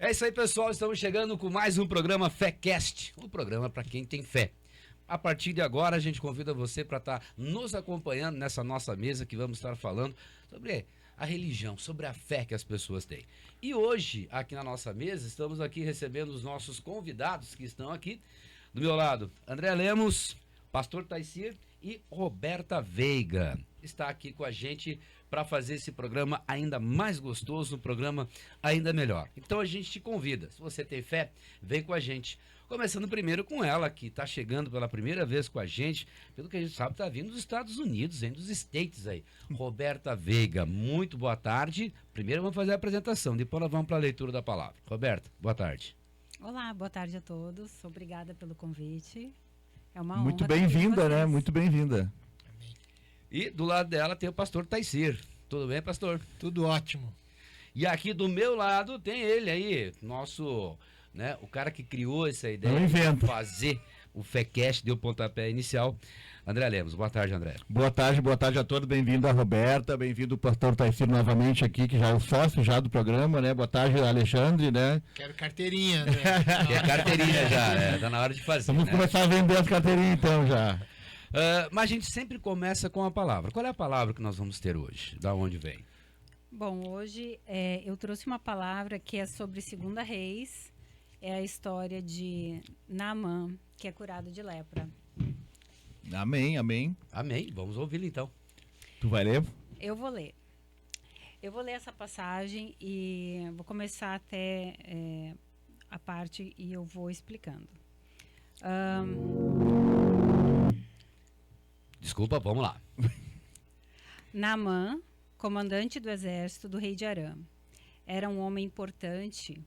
É isso aí, pessoal. Estamos chegando com mais um programa FéCast, um programa para quem tem fé. A partir de agora, a gente convida você para estar nos acompanhando nessa nossa mesa que vamos estar falando sobre a religião, sobre a fé que as pessoas têm. E hoje, aqui na nossa mesa, estamos aqui recebendo os nossos convidados que estão aqui. Do meu lado, André Lemos, Pastor Taicir e Roberta Veiga. Está aqui com a gente para fazer esse programa ainda mais gostoso, um programa ainda melhor. Então a gente te convida, se você tem fé, vem com a gente. Começando primeiro com ela, que está chegando pela primeira vez com a gente, pelo que a gente sabe, está vindo dos Estados Unidos, hein, dos States aí. Roberta Veiga, muito boa tarde. Primeiro vamos fazer a apresentação, depois nós vamos para a leitura da palavra. Roberta, boa tarde. Olá, boa tarde a todos. Obrigada pelo convite. É uma honra. Muito bem-vinda, né? Muito bem-vinda. E do lado dela tem o pastor Taicir. Tudo bem, pastor? Tudo ótimo. E aqui do meu lado tem ele aí, nosso, né, o cara que criou essa ideia de fazer o FéCast, deu o pontapé inicial. André Lemos, boa tarde, André. Boa tarde a todos. Bem-vindo a Roberta, bem-vindo o pastor Taicir novamente aqui, que já é o sócio já do programa, né? Boa tarde, Alexandre, né? Quero carteirinha, né? Quer carteirinha já, né? Tá na hora de fazer. Vamos começar a vender as carteirinhas então já. Mas a gente sempre começa com a palavra. Qual é a palavra que nós vamos ter hoje? Da onde vem? Bom, hoje eu trouxe uma palavra que é sobre 2 Reis. É a história de Naamã, que é curado de lepra. Amém, amém. Amém. Vamos ouvi-lo então. Tu vai ler? Eu vou ler. Eu vou ler essa passagem e vou começar até a parte e eu vou explicando. Desculpa, vamos lá. Naamã, comandante do exército do rei de Arã, era um homem importante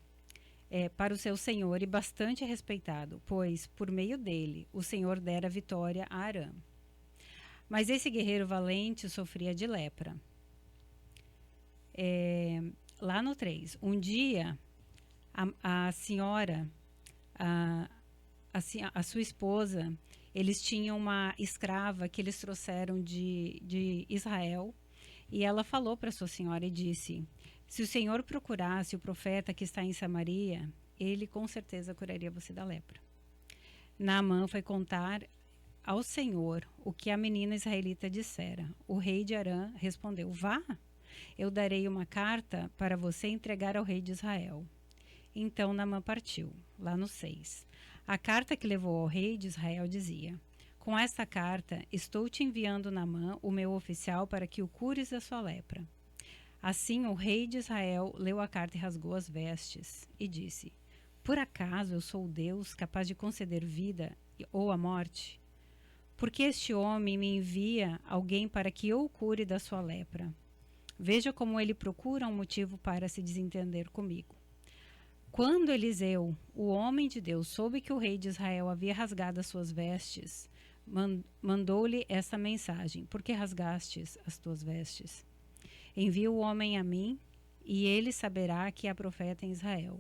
para o seu senhor e bastante respeitado, pois, por meio dele, o senhor dera vitória a Arã. Mas esse guerreiro valente sofria de lepra. Lá no 3, um dia, a senhora, a sua esposa, eles tinham uma escrava que eles trouxeram de Israel, e ela falou para sua senhora e disse: se o Senhor procurasse o profeta que está em Samaria, ele com certeza curaria você da lepra. Naamã foi contar ao Senhor o que a menina israelita dissera. O rei de Arã respondeu: vá, eu darei uma carta para você entregar ao rei de Israel. Então Naamã partiu, lá no 6. A carta que levou ao rei de Israel dizia: com esta carta estou te enviando Naamã, o meu oficial, para que o cures da sua lepra. Assim o rei de Israel leu a carta e rasgou as vestes e disse: por acaso eu sou Deus capaz de conceder vida ou a morte? Porque este homem me envia alguém para que eu o cure da sua lepra. Veja como ele procura um motivo para se desentender comigo. Quando Eliseu, o homem de Deus, soube que o rei de Israel havia rasgado as suas vestes, mandou-lhe esta mensagem: por que rasgastes as tuas vestes? Envia o homem a mim, e ele saberá que há profeta em Israel.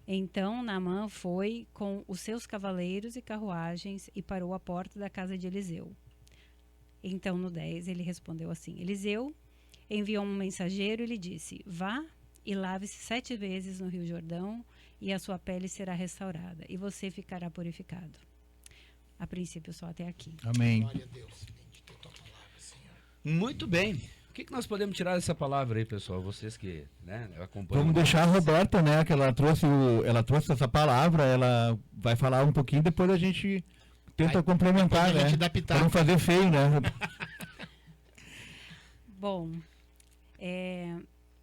Então Naamã foi com os seus cavaleiros e carruagens e parou à porta da casa de Eliseu. Então no 10 ele respondeu assim: Eliseu enviou um mensageiro e lhe disse: vá e lave-se 7 vezes no Rio Jordão, e a sua pele será restaurada, e você ficará purificado. A princípio, só até aqui. Amém. Glória a Deus. Bendita a tua palavra, Senhor. Muito bem. O que nós podemos tirar dessa palavra aí, pessoal? Vocês que, né, acompanham. Vamos deixar a Roberta, né? Que ela trouxe essa palavra, ela vai falar um pouquinho, depois a gente tenta complementar, depois a né? gente dá pitaco. Pra não fazer feio, né? Bom,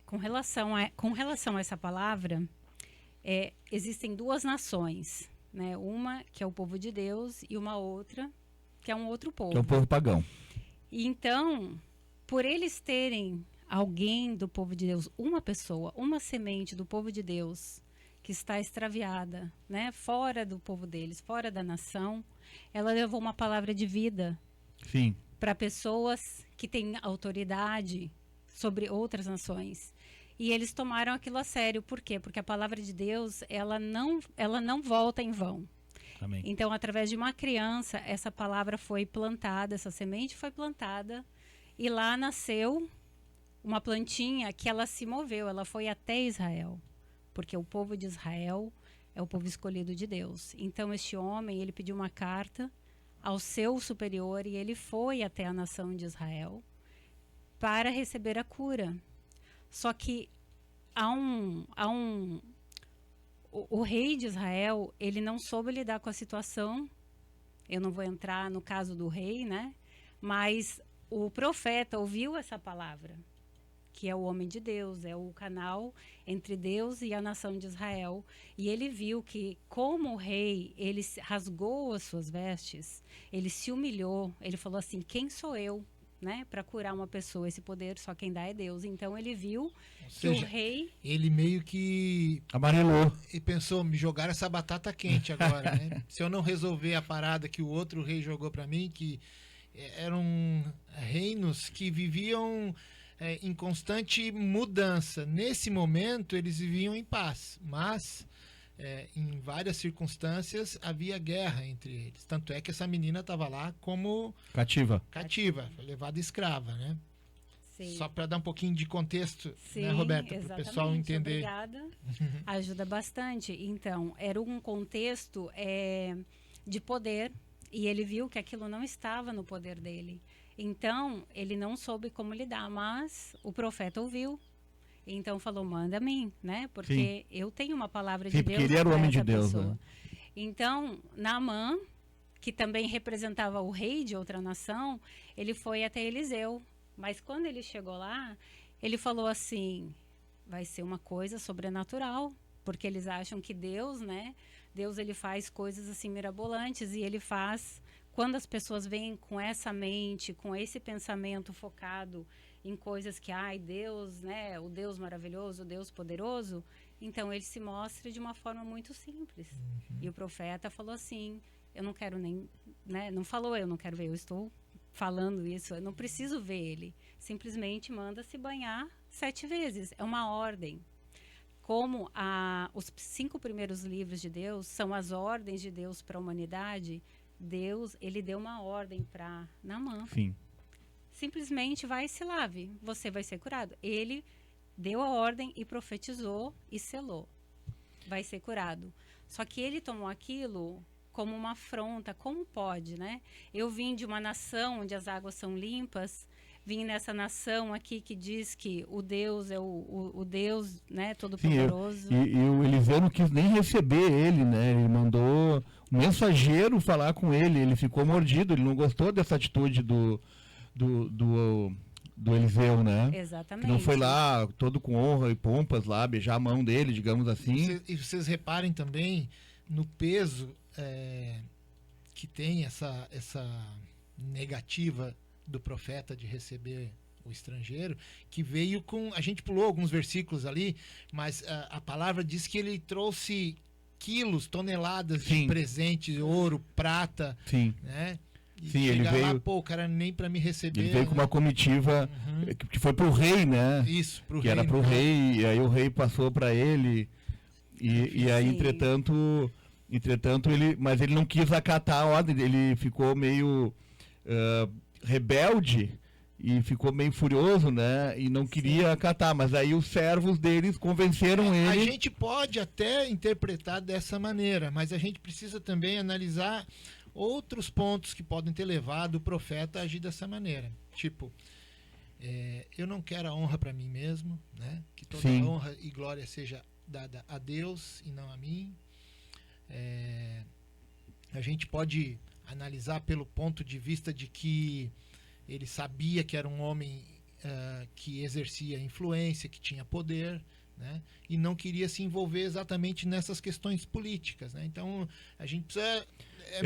com relação a essa palavra, existem 2 nações, né? Uma que é o povo de Deus e uma outra que é um outro povo. Que é o povo pagão. E então, por eles terem alguém do povo de Deus, uma pessoa, uma semente do povo de Deus que está extraviada, né? Fora do povo deles, fora da nação, ela levou uma palavra de vida. Sim. Para pessoas que têm autoridade sobre outras nações. E eles tomaram aquilo a sério. Por quê? Porque a palavra de Deus, ela não volta em vão. Amém. Então, através de uma criança, essa palavra foi plantada, essa semente foi plantada, e lá nasceu uma plantinha que ela se moveu, ela foi até Israel porque o povo de Israel é o povo escolhido de Deus. Então, este homem, ele pediu uma carta ao seu superior e ele foi até a nação de Israel para receber a cura. Só que o rei de Israel, ele não soube lidar com a situação. Eu não vou entrar no caso do rei, né? Mas o profeta ouviu essa palavra, que é o homem de Deus, é o canal entre Deus e a nação de Israel. E ele viu que, como o rei, ele rasgou as suas vestes, ele se humilhou, ele falou assim, quem sou eu, né, para curar uma pessoa? Esse poder só quem dá é Deus. Então ele viu que o rei... Ele meio que... Amarelou. E pensou, me jogaram essa batata quente agora, né? Se eu não resolver a parada que o outro rei jogou para mim, que eram reinos que viviam em constante mudança. Nesse momento, eles viviam em paz, mas em várias circunstâncias havia guerra entre eles. Tanto é que essa menina estava lá como Cativa. cativa, foi levada escrava, né? Sim. Só para dar um pouquinho de contexto, Sim, né, Roberta? Para o exatamente. pessoal entender. Obrigada. Ajuda bastante. Então, era um contexto de poder e ele viu que aquilo não estava no poder dele. Então, ele não soube como lidar, mas o profeta ouviu. Então, falou, manda a mim, né? Porque eu tenho uma palavra de Sim, Deus porque ele era o para homem de essa Deus, pessoa. né? Então, Naamã, que também representava o rei de outra nação, ele foi até Eliseu. Mas quando ele chegou lá, ele falou assim, vai ser uma coisa sobrenatural, porque eles acham que Deus, né? Deus, ele faz coisas assim mirabolantes e ele faz, quando as pessoas vêm com essa mente, com esse pensamento focado em coisas que, ai, Deus, né? O Deus maravilhoso, o Deus poderoso, então ele se mostra de uma forma muito simples. E o profeta falou assim, eu não quero nem, né? Não falou eu não quero ver, eu estou falando isso, eu não preciso ver ele. Simplesmente manda se banhar 7 vezes. É uma ordem. Como os 5 primeiros livros de Deus são as ordens de Deus para a humanidade, Deus, ele deu uma ordem para Naamã. Sim. Simplesmente vai e se lave, você vai ser curado. Ele deu a ordem e profetizou e selou. Vai ser curado. Só que ele tomou aquilo como uma afronta, como pode, né? Eu vim de uma nação onde as águas são limpas, vim nessa nação aqui que diz que o Deus é o Deus, né, todo-poderoso. E o Eliseu não quis nem receber ele, né? Ele mandou um mensageiro falar com ele, ele ficou mordido, ele não gostou dessa atitude do Eliseu, né? Exatamente. Que não foi lá, todo com honra e pompas lá, beijar a mão dele, digamos assim. E vocês reparem também no peso que tem essa negativa do profeta de receber o estrangeiro, que veio com... A gente pulou alguns versículos ali, mas a palavra diz que ele trouxe quilos, toneladas Sim. de presentes, ouro, prata, Sim. né? E Sim, ele chegar lá, veio... pô, o cara nem para me receber. Ele veio com né? uma comitiva que foi pro rei, né? Isso, pro Que rei. era pro né? rei, e aí o rei passou para ele, e aí, Sim. entretanto, mas ele não quis acatar a ordem, ele ficou meio rebelde e ficou meio furioso, né? E não queria acatar, mas aí os servos deles convenceram A ele. gente pode até interpretar dessa maneira, mas a gente precisa também analisar outros pontos que podem ter levado o profeta a agir dessa maneira. Tipo, eu não quero a honra para mim mesmo, né? Que toda Sim. honra e glória seja dada a Deus e não a mim. A gente pode analisar pelo ponto de vista de que ele sabia que era um homem que exercia influência, que tinha poder, né? E não queria se envolver exatamente nessas questões políticas, né? Então a gente precisa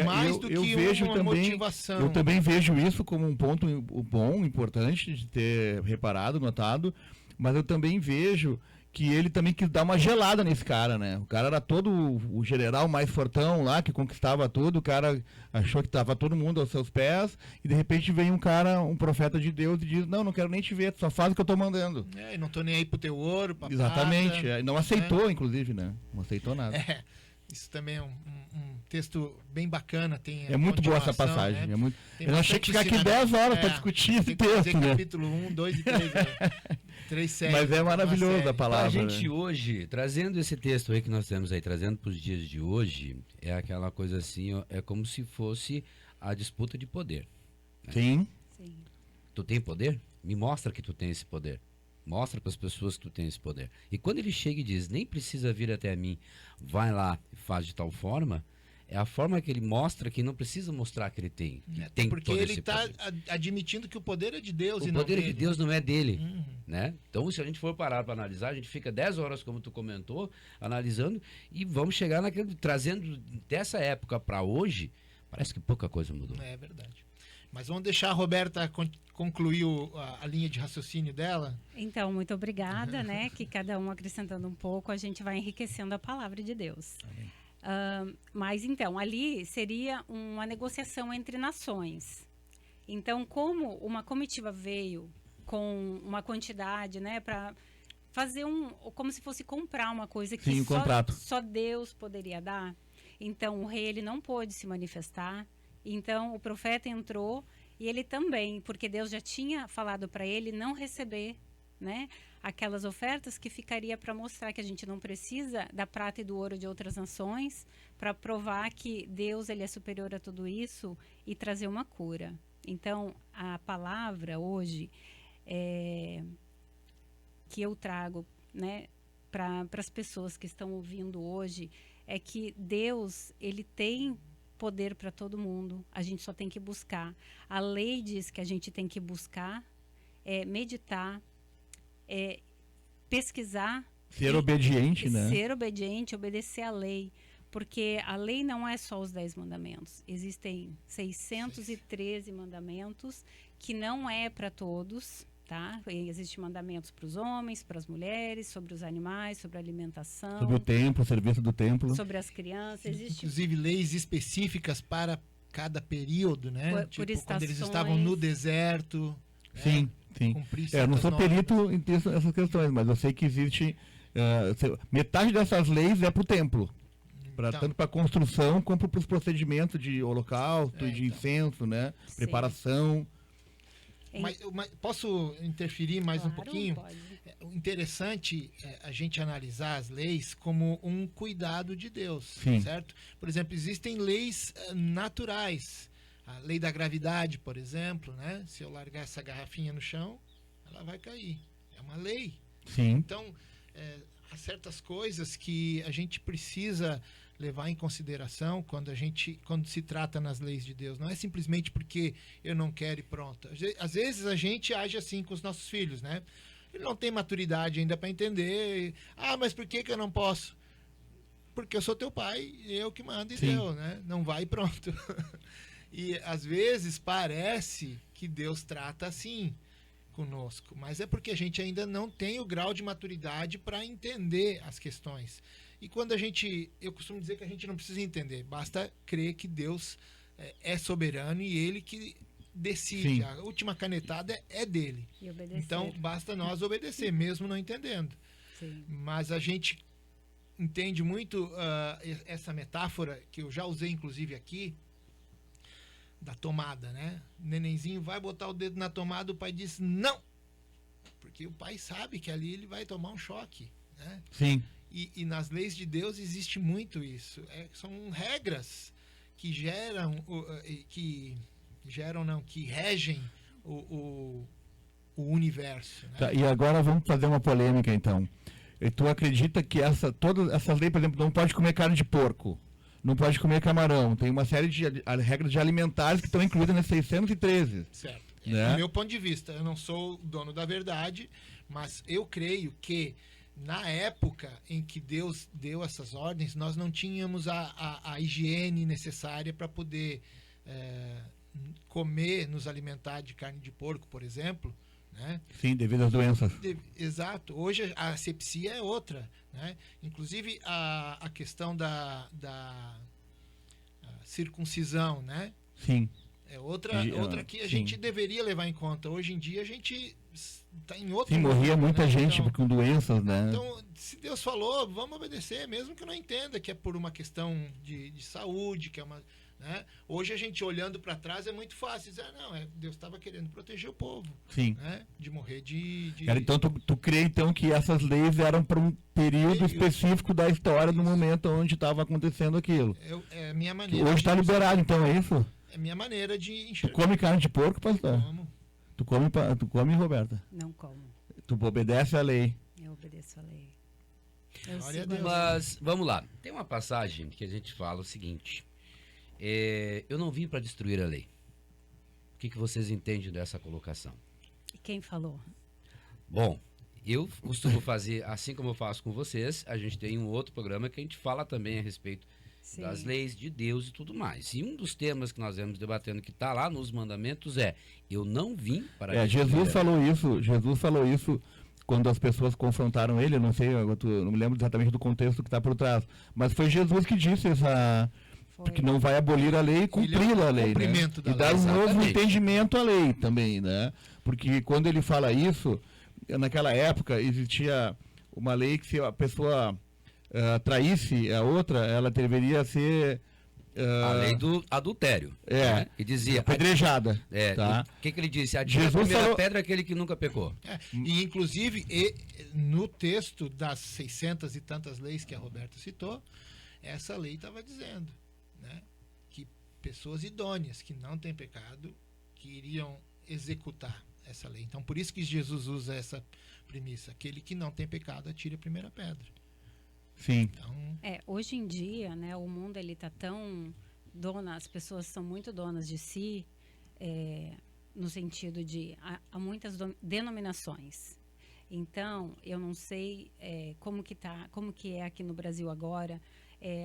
mais do que uma motivação. Eu também vejo isso como um ponto bom, importante de ter reparado, notado, mas eu também vejo que ele também quis dar uma gelada nesse cara, né? O cara era todo o general mais fortão lá, que conquistava tudo, o cara achou que estava todo mundo aos seus pés, e de repente vem um profeta de Deus e diz, não quero nem te ver, só faz o que eu tô mandando. Não tô nem aí pro teu ouro, pra Exatamente, prata, não aceitou, inclusive, né? Não aceitou nada. Isso também é um texto bem bacana. Tem É muito boa essa continuação, passagem. né? É muito... Tem Eu achei bastante que ficar aqui ensinamento. 10 horas para discutir esse tem que fazer texto, né? capítulo 1, 2 e 3. 3 séries. Mas é maravilhoso uma a série. A palavra. gente né? hoje, trazendo esse texto aí que nós temos aí, trazendo para os dias de hoje, é aquela coisa assim, ó, é como se fosse a disputa de poder. Sim. Sim. Tu tem poder? Me mostra que tu tem esse poder. Mostra para as pessoas que tu tem esse poder. E quando ele chega e diz, nem precisa vir até mim, vai lá e faz de tal forma, é a forma que ele mostra que não precisa mostrar que ele tem. Tem Porque todo ele esse está poder. admitindo que o poder é de Deus O e não poder dele. de Deus não é dele. Uhum. Né? Então, se a gente for parar para analisar, a gente fica 10 horas, como tu comentou, analisando, e vamos chegar naquele, trazendo dessa época para hoje, parece que pouca coisa mudou. É verdade. Mas vamos deixar a Roberta concluir a linha de raciocínio dela. Então, muito obrigada, né? Que cada um acrescentando um pouco, a gente vai enriquecendo a palavra de Deus. Mas então, ali seria uma negociação entre nações. Então, como uma comitiva veio com uma quantidade, né, para fazer como se fosse comprar uma coisa que Sim, um contrato. só Deus poderia dar. Então, o rei ele não pôde se manifestar. Então, o profeta entrou e ele também, porque Deus já tinha falado para ele não receber, né, aquelas ofertas que ficaria para mostrar que a gente não precisa da prata e do ouro de outras nações para provar que Deus ele é superior a tudo isso e trazer uma cura. Então, a palavra hoje que eu trago, né, para as pessoas que estão ouvindo hoje é que Deus ele tem poder para todo mundo. A gente só tem que buscar. A lei diz que a gente tem que buscar, meditar, pesquisar, Ser obediente, né? ser obediente, obedecer à lei. Porque a lei não é só os 10 mandamentos. Existem 613 mandamentos que não é para todos, tá? Existem mandamentos para os homens, para as mulheres, sobre os animais, sobre a alimentação. Sobre o templo, o serviço do templo. Sobre as crianças. Existe Inclusive leis específicas para cada período, né? Por Tipo, estações. quando eles estavam no deserto. Sim, sim. Cumprir Eu não certas sou normas. perito em essas questões, mas eu sei que existe... metade dessas leis é para o templo. Então, Tanto para construção como para os procedimentos de holocausto e de então. incenso, né? Sim. Preparação. mas posso interferir mais um Claro, pouquinho? pode. O interessante é a gente analisar as leis como um cuidado de Deus, Sim. certo? Por exemplo, existem leis naturais. A lei da gravidade, por exemplo, né? Se eu largar essa garrafinha no chão, ela vai cair. É uma lei. Sim. Então, há certas coisas que a gente precisa levar em consideração quando se trata nas leis de Deus. Não é simplesmente porque eu não quero e pronto. Às vezes a gente age assim com os nossos filhos, né? Ele não tem maturidade ainda para entender. Ah, mas por que eu não posso? Porque eu sou teu pai, eu que mando e Sim. deu, né? Não vai e pronto. E às vezes parece que Deus trata assim conosco, mas é porque a gente ainda não tem o grau de maturidade para entender as questões. E quando eu costumo dizer que a gente não precisa entender, basta crer que Deus é soberano e ele que decide. Sim. A última canetada é dele. E obedecer. Então basta nós obedecer, mesmo não entendendo. Sim. Mas a gente entende muito essa metáfora que eu já usei inclusive aqui, da tomada, né? O nenenzinho vai botar o dedo na tomada, o pai diz não, porque o pai sabe que ali ele vai tomar um choque, né? Sim. E nas leis de Deus existe muito isso. São regras que que regem o universo, né? Tá, e agora vamos fazer uma polêmica, então. E tu acredita que todas essas leis, por exemplo, não pode comer carne de porco, não pode comer camarão, tem uma série de regras de alimentares que estão incluídas nas 613. Certo. Né? Do meu ponto de vista, eu não sou o dono da verdade, mas eu creio que na época em que Deus deu essas ordens, nós não tínhamos a higiene necessária para poder comer, nos alimentar de carne de porco, por exemplo, né? Sim, devido às doenças. Exato. Hoje a asepsia é outra, né? Inclusive a questão da circuncisão, né? Sim. É outra que a sim. gente deveria levar em conta. Hoje em dia a gente tá em outro Sim, morria mundo, muita né? gente Então, com doenças, né? então, se Deus falou, vamos obedecer, mesmo que eu não entenda que é por uma questão de saúde, que é uma, né? Hoje a gente olhando para trás é muito fácil dizer, não, Deus estava querendo proteger o povo, Sim. né? De morrer de... Cara, então tu crê então que essas leis eram para um período específico da história, no momento onde estava acontecendo aquilo. É a minha Que maneira. hoje está liberado, então, é isso? É a minha maneira de Tu enxergar. come carne de porco, pastor? Como. Tu come, Roberta? Não como. Tu obedece à lei. Eu obedeço a lei. Eu Glória a sigo Deus. Mas, vamos lá. Tem uma passagem que a gente fala o seguinte. Eu não vim para destruir a lei. O que vocês entendem dessa colocação? E quem falou? Bom, eu costumo fazer, assim como eu faço com vocês, a gente tem um outro programa que a gente fala também a respeito Sim. das leis de Deus e tudo mais. E um dos temas que nós vamos debatendo, que está lá nos mandamentos, eu não vim para destruir a Jesus lei. falou isso quando as pessoas confrontaram ele, eu não sei, eu não me lembro exatamente do contexto que está por trás, mas foi Jesus que disse Foi. que não vai abolir a lei e cumprir a lei, né? cumprimento da E dar lei, um novo exatamente. entendimento à lei também, né? Porque quando ele fala isso, naquela época existia uma lei que se a pessoa traísse a outra, ela deveria ser A lei do adultério. É. Né? Que dizia. apedrejada. Tá? O que ele disse? Atira a Jesus primeira falou- pedra aquele que nunca pecou. E, inclusive, no texto das 600 e tantas leis que a Roberta citou, essa lei estava dizendo, né, que pessoas idôneas, que não têm pecado, que iriam executar essa lei. Então, por isso que Jesus usa essa premissa. Aquele que não tem pecado, atire a primeira pedra. Sim. Então, Hoje em dia, né, o mundo ele tá tão as pessoas são muito donas de si, no sentido de há muitas denominações. Então, eu não sei como que é aqui no Brasil agora.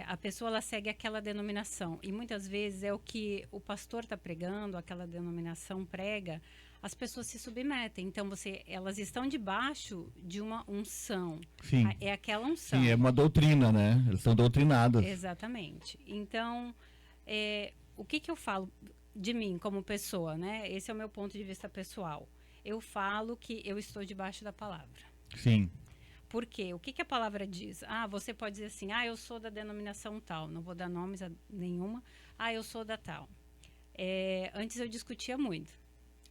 A pessoa ela segue aquela denominação e muitas vezes é o que o pastor está pregando, aquela denominação prega, as pessoas se submetem. Então elas estão debaixo de uma unção. Sim. É aquela unção. Sim, é uma doutrina, né? Eles são doutrinadas. Exatamente. Então, o que eu falo de mim como pessoa, né? Esse é o meu ponto de vista pessoal. Eu falo que eu estou debaixo da palavra. Sim. Por quê? O que a palavra diz? Você pode dizer assim, eu sou da denominação tal, não vou dar nomes a nenhuma. Eu sou da tal. Antes eu discutia muito.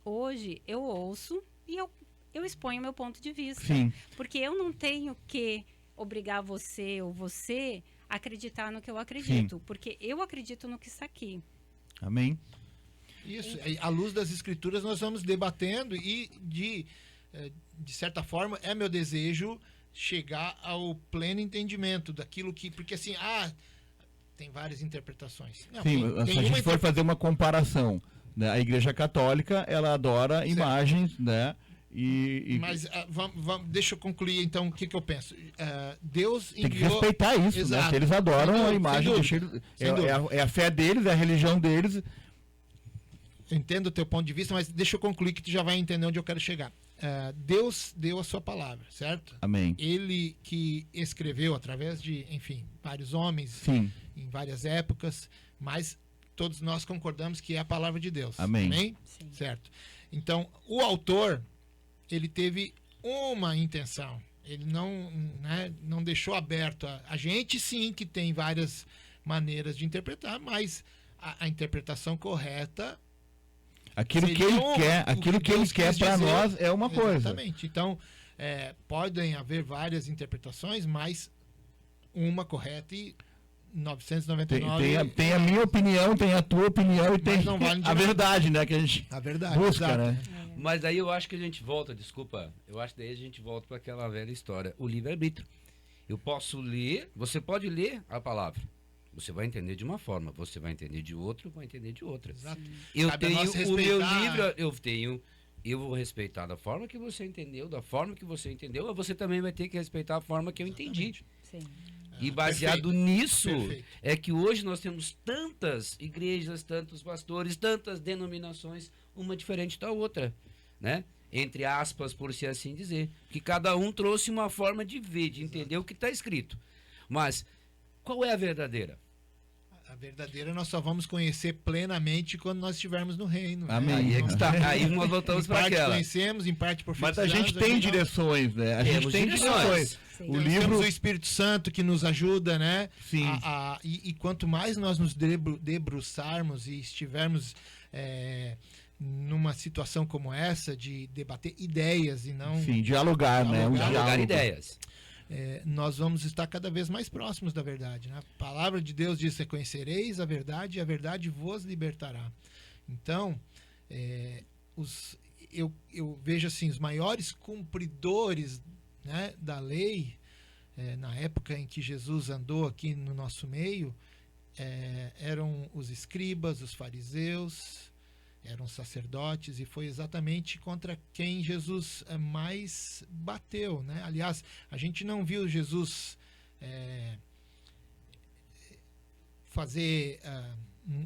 Hoje eu ouço e eu exponho o meu ponto de vista. Sim. Porque eu não tenho que obrigar você ou você a acreditar no que eu acredito. Porque eu acredito no que está aqui. Amém. isso. À luz das escrituras, nós vamos debatendo e, de certa forma, é meu desejo chegar ao pleno entendimento daquilo que... Porque assim, tem várias interpretações. Não, Sim, se a gente for fazer uma comparação, né? A Igreja Católica, ela adora imagens, né? Mas deixa eu concluir então o que eu penso. Deus tem que enviou... respeitar isso, Exato. né? Que eles adoram Sem a dúvida, imagem. sem dúvida. Sem dúvida. É a fé deles, é a religião deles. Eu entendo o teu ponto de vista, mas deixa eu concluir que tu já vai entender onde eu quero chegar. Deus deu a sua palavra, certo? Amém. Ele que escreveu através de, enfim, vários homens, Sim. em várias épocas, mas todos nós concordamos que é a palavra de Deus. Amém. Sim. Certo. Então, o autor, ele teve uma intenção. Ele não deixou aberto. A gente, sim, que tem várias maneiras de interpretar, mas a interpretação correta... Aquilo que seria ele quer, aquilo que ele Deus quer quis para dizer. nós é uma coisa. Exatamente. Então, podem haver várias interpretações, mas uma correta e 999... Tem a minha opinião, tem a tua opinião e tem não vale de a nada. verdade, né? Que a gente A verdade. busca, exato. né? Mas daí eu acho que a gente volta, desculpa, eu acho que daí a gente volta para aquela velha história, o livre-arbítrio. Eu posso ler, você pode ler a palavra. Você vai entender de uma forma, você vai entender de outra, eu vou entender de outra. Exato. Eu Cabe a tenho nós o meu respeitar- livro, eu vou respeitar da forma que você entendeu, mas você também vai ter que respeitar a forma que eu entendi. Sim. E baseado perfeito. nisso, Perfeito. é que hoje nós temos tantas igrejas, tantos pastores, tantas denominações, uma diferente da outra, né? Entre aspas, por se assim dizer. Que cada um trouxe uma forma de ver, de entender o que está escrito. Mas qual é a verdadeira? A A verdadeira nós só vamos conhecer plenamente quando nós estivermos no reino. Amém. Né? Aí é que está. Aí nós voltamos Em para parte aquela. conhecemos, em parte Mas a profetizamos. gente tem direções, né? A gente Temos tem direções. direções. Sim. O Temos livro... o Espírito Santo que nos ajuda, né? Sim. E quanto mais nós nos debruçarmos e estivermos numa situação como essa de debater ideias e não Sim, dialogar, né? Um Dialogar Dialogar diálogo. ideias. nós vamos estar cada vez mais próximos da verdade. Né? A palavra de Deus diz: conhecereis a verdade e a verdade vos libertará. Então, eu vejo assim, os maiores cumpridores, né, da lei, na época em que Jesus andou aqui no nosso meio, eram os escribas, os fariseus, eram sacerdotes, e foi exatamente contra quem Jesus mais bateu, né? Aliás, a gente não viu Jesus fazer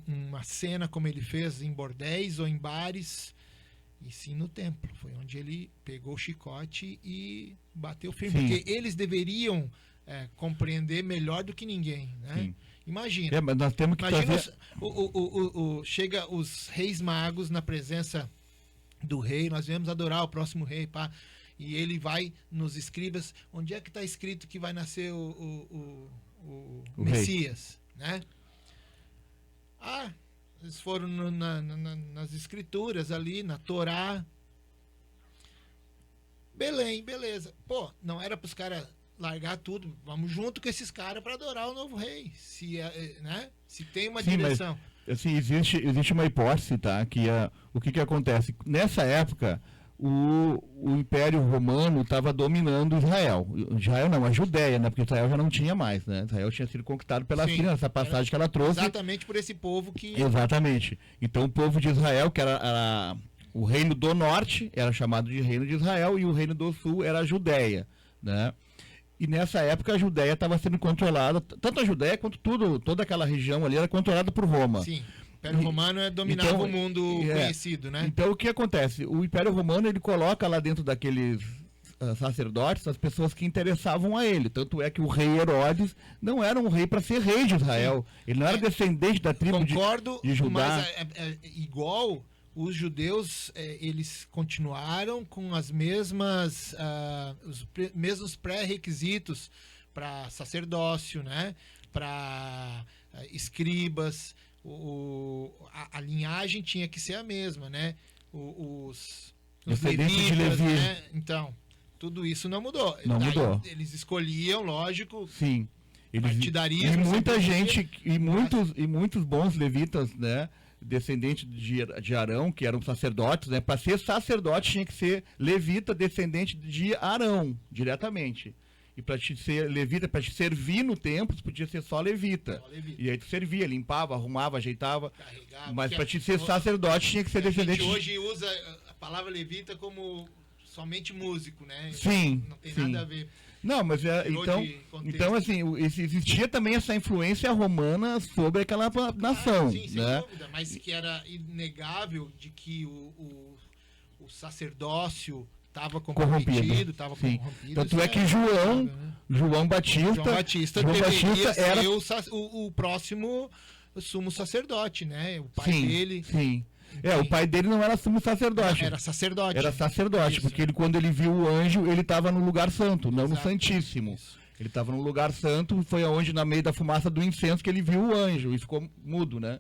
uma cena como ele fez em bordéis ou em bares, e sim no templo. Foi onde ele pegou o chicote e bateu firme, Sim. porque eles deveriam compreender melhor do que ninguém, né? Sim. Imagina. Mas nós temos que Imagina trazer... chega os reis magos na presença do rei, nós viemos adorar o próximo rei, pá, e ele vai nos escribas, onde é que está escrito que vai nascer o Messias, né? Eles foram nas escrituras ali, na Torá. Belém, beleza. Pô, não era para os caras largar tudo, vamos junto com esses caras para adorar o novo rei. Se tem uma Sim, direção. Mas, assim, existe uma hipótese, tá? Que o que acontece? Nessa época, o Império Romano estava dominando Israel. Israel não, a Judéia, né? Porque Israel já não tinha mais, né? Israel tinha sido conquistado pela Sim, Síria, essa passagem que ela trouxe. Exatamente por esse povo que... Exatamente. Então o povo de Israel, que era o reino do norte, era chamado de reino de Israel, e o reino do sul era a Judéia, né? E nessa época a Judéia estava sendo controlada, tanto a Judéia quanto toda aquela região ali era controlada por Roma. Sim, o Império Romano dominava então, o mundo conhecido, né? Então o que acontece? O Império Romano ele coloca lá dentro daqueles sacerdotes as pessoas que interessavam a ele. Tanto é que o rei Herodes não era um rei para ser rei de Israel. Ele não era descendente da tribo Concordo, de Judá. mas igual os judeus, eles continuaram com as mesmas os mesmos pré-requisitos para sacerdócio, né? Para escribas, a linhagem tinha que ser a mesma, né? Os Descendentes de levitas, Levi. né? Então, tudo isso não mudou. Não mudou. Eles escolhiam, lógico, Sim. partidarismo, E muita sempre gente, teve, e muitos bons levitas, né? Descendentes de Arão, que eram sacerdotes, né? Para ser sacerdote tinha que ser levita, descendente de Arão, diretamente. E para te ser levita, para te servir no templo, tu podia ser só levita. E aí tu servia, limpava, arrumava, ajeitava. carregava, Mas porque para te ser sacerdote tinha que ser a gente descendente. hoje usa a palavra levita como somente músico, né? Sim, Não tem sim. nada a ver. Não, mas Tirou então, de contexto. então assim, existia também essa influência romana sobre aquela nação, Sim, sem né? dúvida, mas que era inegável de que o sacerdócio estava comprometido, estava Sim. corrompido. Tanto isso é que João, inegável, né? João Batista João Batista era ser o próximo sumo sacerdote, né? O pai sim, dele sim. O pai dele não era sumo sacerdote. era sacerdote. Era sacerdote, Isso. porque quando ele viu o anjo, ele estava no lugar santo, não no Exato. Santíssimo. Isso. Ele estava no lugar santo, foi aonde, na meio da fumaça do incenso, que ele viu o anjo e ficou mudo, né?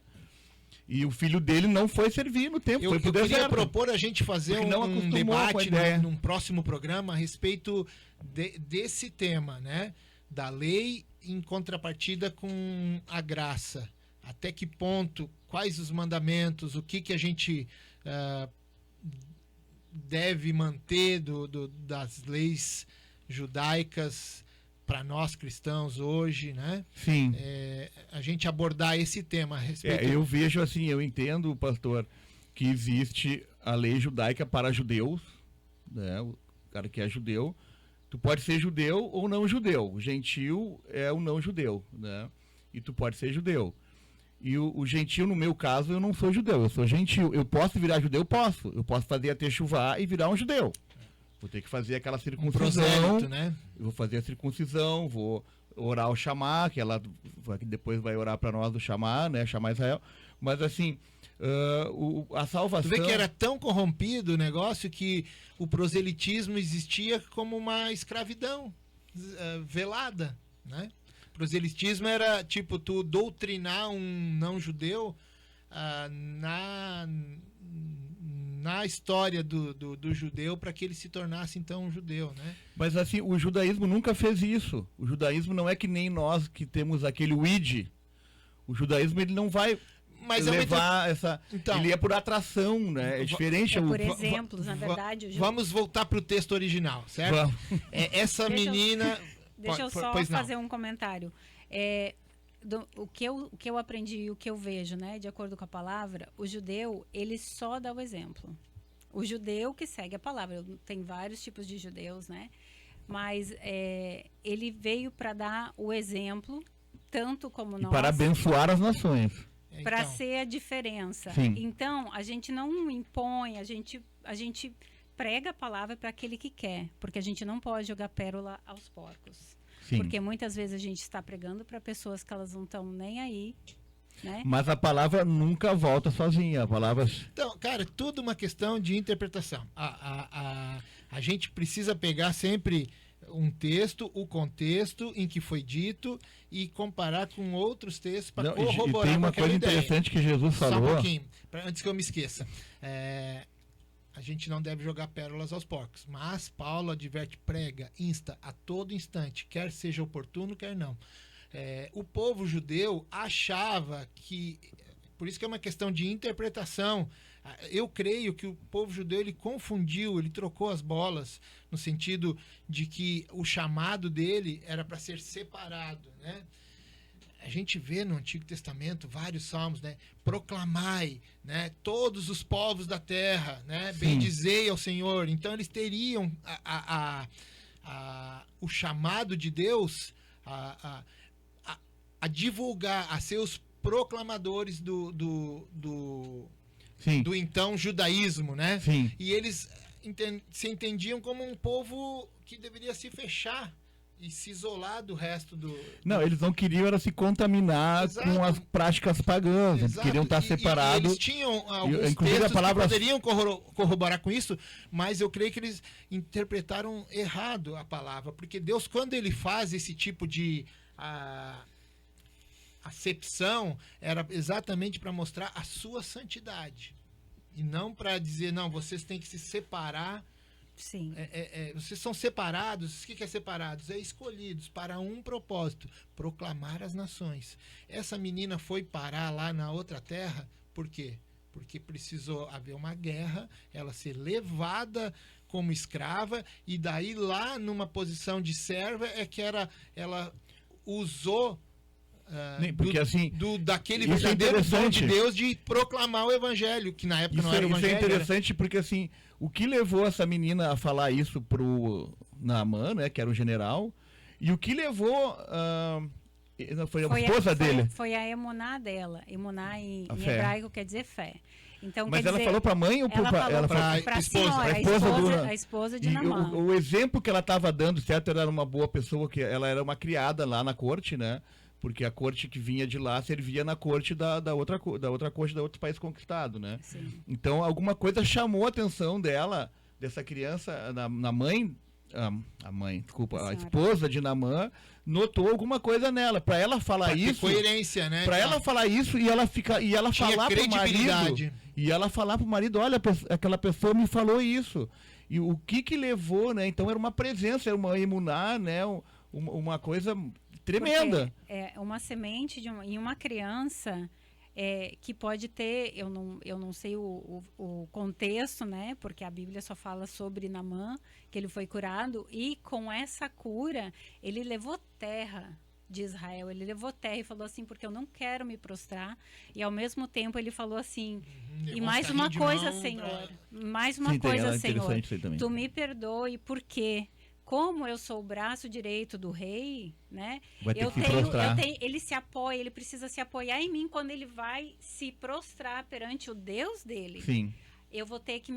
E o filho dele não foi servir no templo, Eu foi pro queria deserto. propor a gente fazer Porque não um acostumou com a debate ideia. num próximo programa a respeito desse tema, né? Da lei em contrapartida com a graça. Até que ponto, quais os mandamentos, o que a gente deve manter das leis judaicas para nós cristãos hoje, né? Sim. A gente abordar esse tema a respeito. Eu vejo assim, eu entendo, pastor, que existe a lei judaica para judeus, né? O cara que é judeu, tu pode ser judeu ou não judeu. O gentil é o não judeu, né? E tu pode ser judeu. E o gentil, no meu caso, eu não sou judeu, eu sou gentil. Eu posso virar judeu? Posso. Eu posso fazer a techuvá e virar um judeu. Vou ter que fazer aquela circuncisão. prosélito, né? Eu vou fazer a circuncisão, vou orar o Chamar, que ela que depois vai orar para nós do Chamar, né? Chamar Israel. Mas assim, a salvação... Tu vê que era tão corrompido o negócio que o proselitismo existia como uma escravidão velada, né? Proselitismo era tipo tu doutrinar um não-judeu na história do judeu para que ele se tornasse então um judeu, né? Mas assim, o judaísmo nunca fez isso. O judaísmo não é que nem nós que temos aquele id. O judaísmo ele não vai levar essa... Então, ele é por atração, né? É diferente. É por exemplos, na verdade. Vamos voltar para o texto original, certo? Vamos. Essa menina... Deixa eu só fazer um comentário. O que eu aprendi e o que eu vejo, né, de acordo com a palavra, o judeu, ele só dá o exemplo. O judeu que segue a palavra. Tem vários tipos de judeus, né? Mas ele veio para dar o exemplo, tanto como nós... para abençoar as nações. Para ser a diferença. Sim. Então, a gente não impõe, a gente prega a palavra para aquele que quer, porque a gente não pode jogar pérola aos porcos. Sim. Porque muitas vezes a gente está pregando para pessoas que elas não estão nem aí, né? Mas a palavra nunca volta sozinha. A palavra... Então, cara, tudo uma questão de interpretação. A gente precisa pegar sempre um texto, o contexto em que foi dito e comparar com outros textos para corroborar. E tem uma coisa interessante que Jesus falou. Só um pouquinho, antes que eu me esqueça. A gente não deve jogar pérolas aos porcos, mas Paulo adverte, prega, insta a todo instante, quer seja oportuno, quer não. O povo judeu achava que, por isso que é uma questão de interpretação. Eu creio que o povo judeu ele confundiu, ele trocou as bolas no sentido de que o chamado dele era para ser separado, né? A gente vê no Antigo Testamento vários salmos, né? Proclamai, né? Todos os povos da terra, né? Bendizei ao Senhor. Então eles teriam o chamado de Deus a divulgar, a ser os proclamadores do então judaísmo, né? Sim. E eles se entendiam como um povo que deveria se fechar e se isolar do resto do... Não, eles não queriam era se contaminar com as práticas pagãs. Eles queriam estar separados. E eles tinham alguns textos que poderiam corroborar com isso, mas eu creio que eles interpretaram errado a palavra, porque Deus, quando ele faz esse tipo de acepção, era exatamente para mostrar a sua santidade e não para dizer, não, vocês têm que se separar. Sim. Vocês são separados. O que é separados? É escolhidos para um propósito, proclamar as nações. Essa menina foi parar lá na outra terra, por quê? Porque precisou haver uma guerra, ela ser levada como escrava, e daí lá numa posição de serva é que ela usou daquele verdadeiro dom de Deus de proclamar o evangelho, que na época não era o evangelho. Isso é interessante porque assim, o que levou essa menina a falar isso pro Naamã, né, que era o general, e o que levou foi a esposa dele. Foi a emuná dela. Emuná em hebraico quer dizer fé. Então, mas ela falou para a mãe ou para a esposa? A esposa de Naamã. O exemplo que ela estava dando, certo, ela era uma boa pessoa, que ela era uma criada lá na corte, né? Porque a corte que vinha de lá servia na corte da outra corte da outro país conquistado, né? Sim. Então, alguma coisa chamou a atenção dela, dessa criança, na mãe, a esposa de Naamã, notou alguma coisa nela. Para ela falar isso... coerência, né? Para ela falar isso e ela falar pro marido... E ela falar pro marido, olha, aquela pessoa me falou isso. E o que levou, né? Então, era uma presença, era uma emuná, né? Uma coisa... tremenda. Porque é uma semente em uma criança que pode ter, eu não sei o contexto, né? Porque a Bíblia só fala sobre Naamã, que ele foi curado, e com essa cura, ele levou terra de Israel, ele levou terra e falou assim, porque eu não quero me prostrar, e ao mesmo tempo ele falou assim, e mais uma coisa, Senhor, mais uma coisa, Senhor, tu me perdoe, porque como eu sou o braço direito do rei, né? Ele se apoia, ele precisa se apoiar em mim quando ele vai se prostrar perante o Deus dele. Sim. Eu vou ter que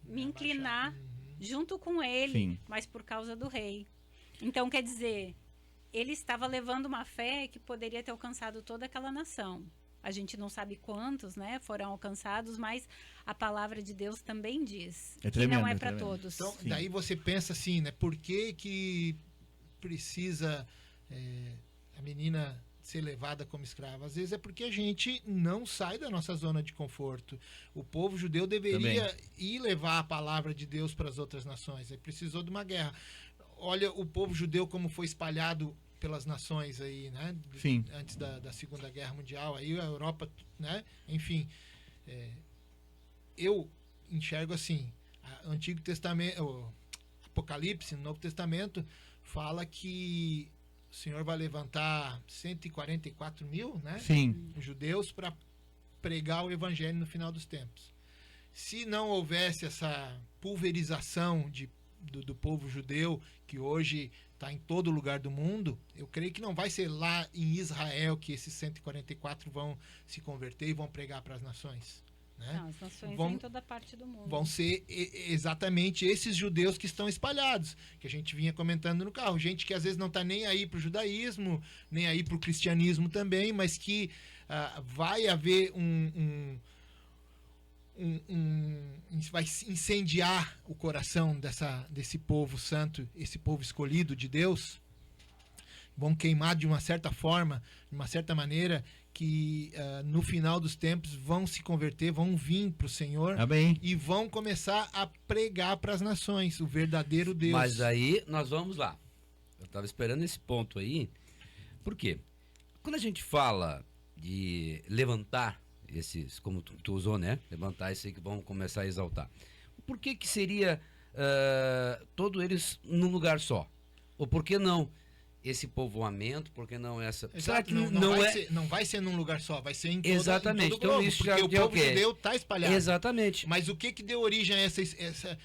me inclinar junto com ele, Sim. mas por causa do rei. Então, quer dizer, ele estava levando uma fé que poderia ter alcançado toda aquela nação. A gente não sabe quantos, né, foram alcançados, mas a palavra de Deus também diz É que tremendo, não é é para tremendo. todos. Então, Sim. daí você pensa assim, né? Por que precisa a menina ser levada como escrava? Às vezes é porque a gente não sai da nossa zona de conforto. O povo judeu deveria ir levar a palavra de Deus para as outras nações. Ele precisou de uma guerra. Olha o povo judeu como foi espalhado pelas nações aí, né? Sim. Antes da Segunda Guerra Mundial, aí a Europa, né? Enfim, eu enxergo assim, o Antigo Testamento, o Apocalipse, no Novo Testamento, fala que o Senhor vai levantar 144 mil, né? Sim. Judeus para pregar o evangelho no final dos tempos. Se não houvesse essa pulverização do povo judeu, que hoje está em todo lugar do mundo, eu creio que não vai ser lá em Israel que esses 144 vão se converter e vão pregar para as nações. Né? Não, as nações Vão- em toda parte do mundo. Vão ser exatamente esses judeus que estão espalhados, que a gente vinha comentando no carro. Gente que às vezes não está nem aí para o judaísmo, nem aí para o cristianismo também, mas que vai haver vai incendiar o coração desse povo santo, esse povo escolhido de Deus. Vão queimar de uma certa forma, de uma certa maneira, que no final dos tempos vão se converter, vão vir para o Senhor Amém. e vão começar a pregar para as nações o verdadeiro Deus. Mas aí nós vamos lá. Eu estava esperando esse ponto aí. Por quê? Quando a gente fala de levantar esses, como tu usou, né? Levantar esses aí que vão começar a exaltar. Por que seria todos eles num lugar só? Ou por que não esse povoamento? Por que não essa... Exato, Será que não vai ser num lugar só, vai ser em todo, Exatamente. em todo o Então, globo, isso porque já o é o povo quê? judeu está espalhado. Exatamente. Mas o que deu origem a essa Isso,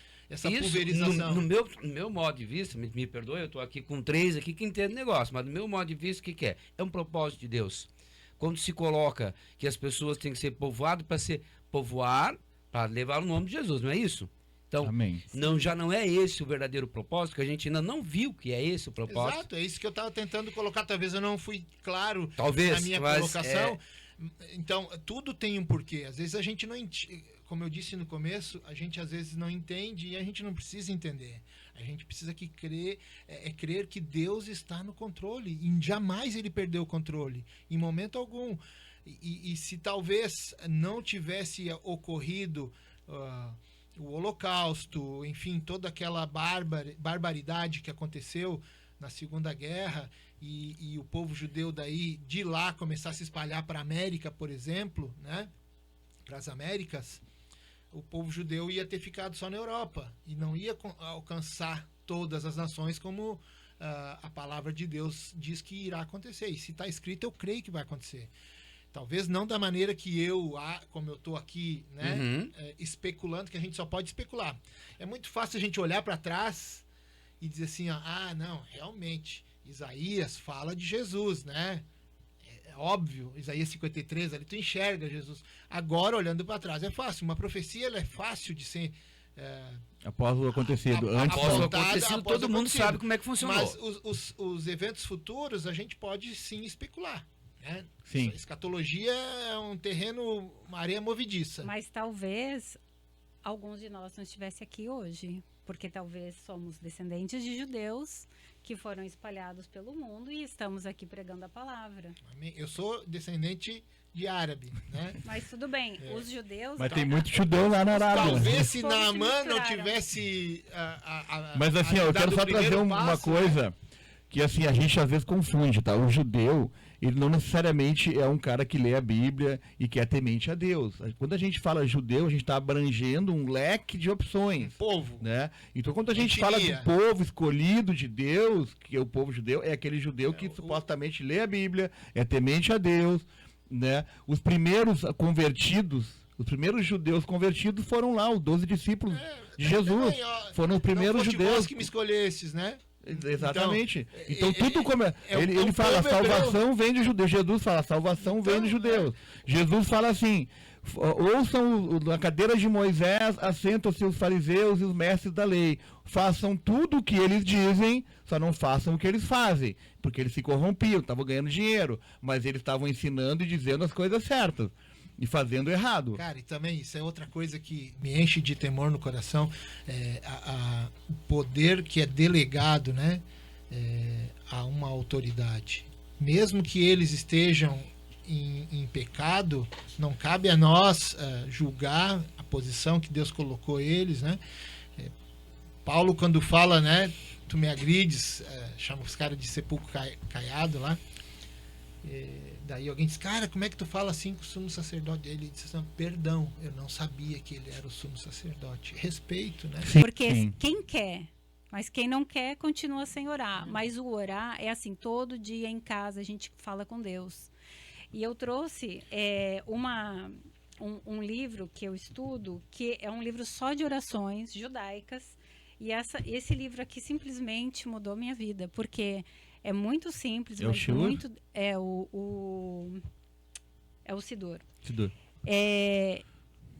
pulverização? no meu modo de vista, me perdoe, eu estou aqui com 3 aqui que entendem negócio, mas no meu modo de vista, o que é? É um propósito de Deus. Quando se coloca que as pessoas têm que ser povoadas povoar para levar o nome de Jesus, não é isso? Então, Amém. já não é esse o verdadeiro propósito, que a gente ainda não viu que é esse o propósito. Exato, é isso que eu estava tentando colocar. Talvez eu não fui claro Talvez, na minha mas colocação. Então, tudo tem um porquê. Às vezes a gente não como eu disse no começo, a gente às vezes não entende e a gente não precisa entender. A gente precisa crer que Deus está no controle e jamais ele perdeu o controle, em momento algum. E se talvez não tivesse ocorrido o Holocausto, enfim, toda aquela barbaridade que aconteceu na Segunda Guerra e o povo judeu daí de lá começar a se espalhar para a América, por exemplo, né? Para as Américas, o povo judeu ia ter ficado só na Europa e não ia alcançar todas as nações como a palavra de Deus diz que irá acontecer. E se está escrito, eu creio que vai acontecer. Talvez não da maneira que como eu estou aqui, né, especulando, que a gente só pode especular. É muito fácil a gente olhar para trás e dizer assim, não, realmente, Isaías fala de Jesus, né? É óbvio, Isaías 53, ali tu enxerga Jesus. Agora, olhando para trás, é fácil. Uma profecia ela é fácil de ser... Após o acontecido. Antes Após o apontada, acontecido, após todo o mundo acontecido. sabe como é que funcionou. Mas os eventos futuros a gente pode sim especular. Né? Sim. Escatologia é um terreno, uma areia movediça. Mas talvez alguns de nós não estivessem aqui hoje, porque talvez somos descendentes de judeus que foram espalhados pelo mundo e estamos aqui pregando a palavra. Amém? Eu sou descendente de árabe, né? Mas tudo bem, os judeus... Mas tem muito judeu lá na Arábia. Talvez se Todos se Naamã não misturaram. tivesse Mas assim, eu quero dado só o primeiro trazer uma passo, coisa que assim, a gente às vezes confunde, tá? O judeu, ele não necessariamente é um cara que lê a Bíblia e que é temente a Deus. Quando a gente fala judeu, a gente está abrangendo um leque de opções. povo. Né? Então, quando a gente Etnia. fala do povo escolhido de Deus, que é o povo judeu, é aquele judeu que supostamente lê a Bíblia, é temente a Deus, né? Os primeiros convertidos, os primeiros judeus convertidos foram lá, os 12 discípulos de Jesus. Também, Foram os primeiros não foste judeus. vós que me escolhestes, né? Exatamente. Então tudo como ele o fala, povo hebreu. salvação vem de judeus. Jesus fala, salvação vem de judeus. Jesus fala assim, ouçam na cadeira de Moisés, assentam-se os fariseus e os mestres da lei. Façam tudo o que eles dizem, só não façam o que eles fazem. Porque eles se corrompiam, estavam ganhando dinheiro, mas eles estavam ensinando e dizendo as coisas certas. E fazendo errado. Cara, e também isso é outra coisa que me enche de temor no coração, o poder que é delegado, né, a uma autoridade. Mesmo que eles estejam em pecado, não cabe a nós julgar a posição que Deus colocou eles, né? Paulo, quando fala, né, tu me agrides, chama os caras de sepulcro caiado lá. Daí alguém diz, cara, como é que tu fala assim com o sumo sacerdote? Ele disse assim, perdão, eu não sabia que ele era o sumo sacerdote. Respeito, né? Sim, Porque sim. quem quer, mas quem não quer, continua sem orar. Mas o orar é assim, todo dia em casa a gente fala com Deus. E eu trouxe um livro que eu estudo, que é um livro só de orações judaicas. E esse livro aqui simplesmente mudou minha vida, porque é muito simples, É o mas Shur? muito... É o Siddur. Siddur.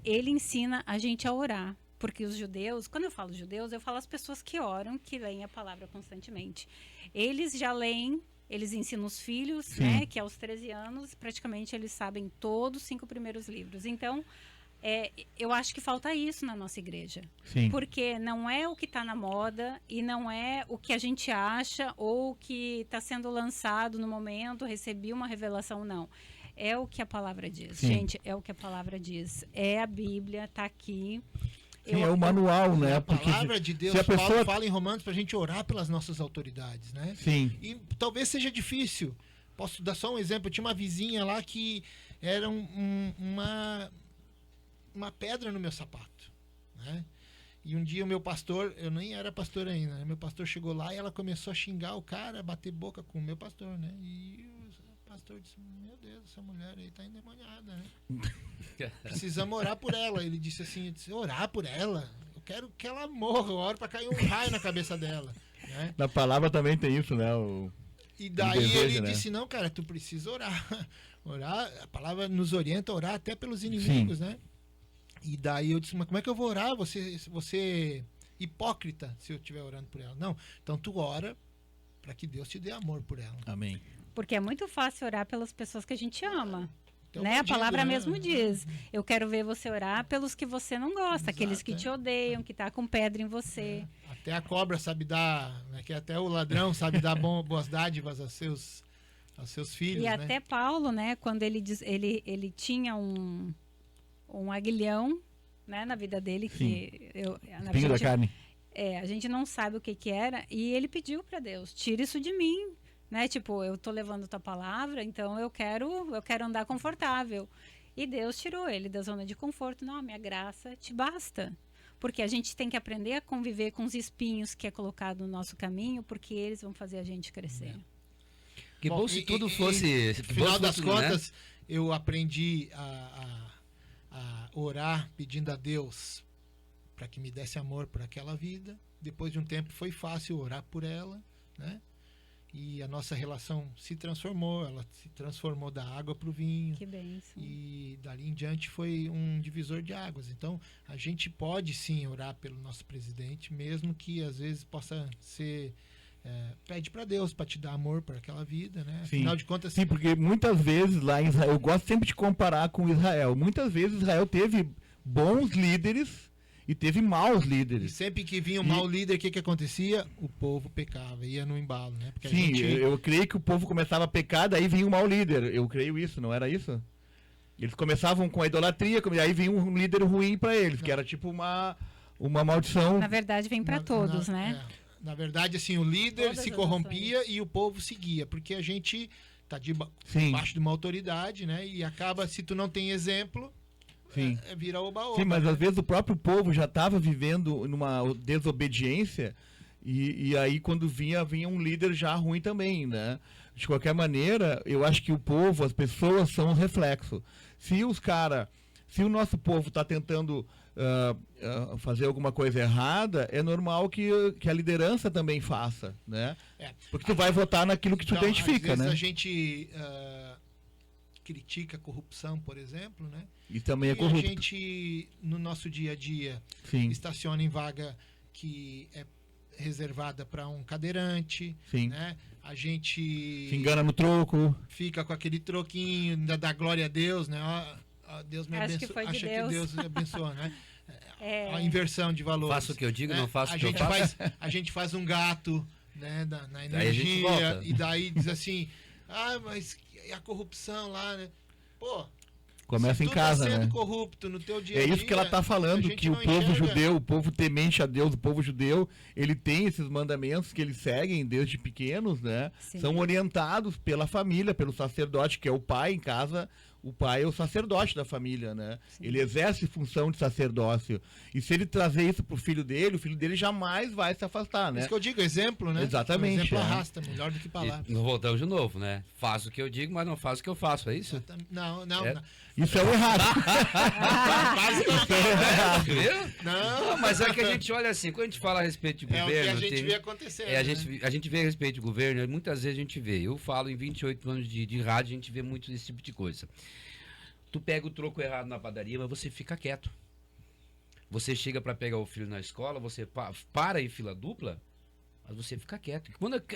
Ele ensina a gente a orar. Porque os judeus, quando eu falo judeus, eu falo as pessoas que oram, que leem a palavra constantemente. Eles já leem, eles ensinam os filhos, Sim. né, que aos 13 anos, praticamente eles sabem todos os 5 primeiros livros. Então, eu acho que falta isso na nossa igreja. Sim. Porque não é o que está na moda e não é o que a gente acha ou o que está sendo lançado no momento, recebi uma revelação, não. É o que a palavra diz. Sim. Gente, é o que a palavra diz. É a Bíblia, está aqui. Sim, é o manual, né? A Porque palavra de Deus, se a Paulo pessoa... fala em Romanos pra gente orar pelas nossas autoridades, né? Sim. E talvez seja difícil. Posso dar só um exemplo? Eu tinha uma vizinha lá que era uma pedra no meu sapato, né? E um dia o meu pastor, eu nem era pastor ainda, né? Meu pastor chegou lá e ela começou a xingar o cara, bater boca com o meu pastor, né? E o pastor disse, meu Deus, essa mulher aí tá endemoniada, né? Precisamos orar por ela. Ele disse assim, eu disse, orar por ela? Eu quero que ela morra, eu oro pra cair um raio na cabeça dela, né? Na palavra também tem isso, né? E daí desejo, ele né? disse, não, cara, tu precisa orar. Orar, a palavra nos orienta a orar até pelos inimigos, né? E daí eu disse, mas como é que eu vou orar? Você hipócrita se eu estiver orando por ela. Não, então tu ora para que Deus te dê amor por ela. Amém. Porque é muito fácil orar pelas pessoas que a gente ama. Então, Né? A bandido, palavra né? mesmo diz. Eu quero ver você orar pelos que você não gosta, Exato, aqueles que te odeiam, que tá com pedra em você. Até a cobra sabe dar, né, que até o ladrão sabe dar boas dádivas aos seus filhos, E né? até Paulo, né, quando ele diz, ele tinha um aguilhão, né, na vida dele que Espinho da carne. a gente não sabe o que era, e ele pediu para Deus, tira isso de mim, né? Tipo, eu tô levando tua palavra, então eu quero andar confortável. E Deus tirou ele da zona de conforto. Não, a minha graça te basta. Porque a gente tem que aprender a conviver com os espinhos que é colocado no nosso caminho, porque eles vão fazer a gente crescer. Que bom se tudo fosse... No final das né? contas, eu aprendi a orar pedindo a Deus para que me desse amor por aquela vida. Depois de um tempo foi fácil orar por ela, né? E a nossa relação se transformou, ela se transformou da água para o vinho. Que bênção. E dali em diante foi um divisor de águas. Então, a gente pode sim orar pelo nosso presidente, mesmo que às vezes possa ser... pede para Deus para te dar amor por aquela vida, né? Sim. Afinal de contas... Sim, porque muitas vezes lá em Israel, eu gosto sempre de comparar com Israel. Muitas vezes Israel teve bons líderes e teve maus E líderes. sempre que vinha um mau líder, o que acontecia? O povo pecava, ia no embalo, né? Porque a Sim, gente... eu creio que o povo começava a pecar, daí vinha um mau líder. Eu creio isso, não era isso? Eles começavam com a idolatria, aí vinha um líder ruim para eles, que era tipo uma maldição. Na verdade, vem para todos, né? Na verdade, assim, o líder Todas se as corrompia e o povo seguia, porque a gente tá Sim. debaixo de uma autoridade, né? E acaba, se tu não tem exemplo, Sim. vira oba-oba. Sim, mas né? às vezes o próprio povo já estava vivendo numa desobediência e aí quando vinha um líder já ruim também, né? De qualquer maneira, eu acho que o povo, as pessoas são um reflexo. Se os caras Se o nosso povo está tentando fazer alguma coisa errada, é normal que a liderança também faça, né? Porque tu vai votar naquilo que tu Então, identifica, às vezes né? a gente critica a corrupção, por exemplo, né? E também é E a corrupto. gente, no nosso dia a dia, Sim, estaciona em vaga que é reservada para um cadeirante, sim. né? A gente Se engana no troco. fica com aquele troquinho, ainda dá glória a Deus, né? Ó, Deus me Acho que abençoe. foi de Acha que Deus. Deus abençoa, né? É. A inversão de valores. Faço o que eu digo, né? não faço a o que eu gente faço. a gente faz um gato, né? Na Daí a gente energia, volta. e daí diz assim, mas e a corrupção lá, né? Pô, Começa se em tu casa, tá sendo né? corrupto no teu dia a É dia, isso que ela está a falando, gente que o não povo enxerga. judeu, o povo temente a Deus, o povo judeu, ele tem esses mandamentos que eles seguem desde pequenos, né? Sim. São orientados pela família, pelo sacerdote, que é o pai em casa. O pai é o sacerdote da família, né? Sim. Ele exerce função de sacerdócio. E se ele trazer isso pro filho dele, o filho dele jamais vai se afastar, Por né? isso que eu digo, exemplo, né? Exatamente, O exemplo é. arrasta, melhor do que palavras. E voltamos de novo, né? Faz o que eu digo, mas não faz o que eu faço, é isso? Não, É. não. Isso é o errado. Viu? Não, Não, mas é que a gente olha assim, quando a gente fala a respeito de é o governo, que a gente tem- vê acontecendo. a, né? gente vê a respeito de governo, muitas vezes a gente vê. Eu falo em 28 anos de rádio, a gente vê muito esse tipo de coisa. Tu pega o troco errado na padaria, mas você fica quieto. Você chega para pegar o filho na escola, você para em fila dupla, mas você fica quieto.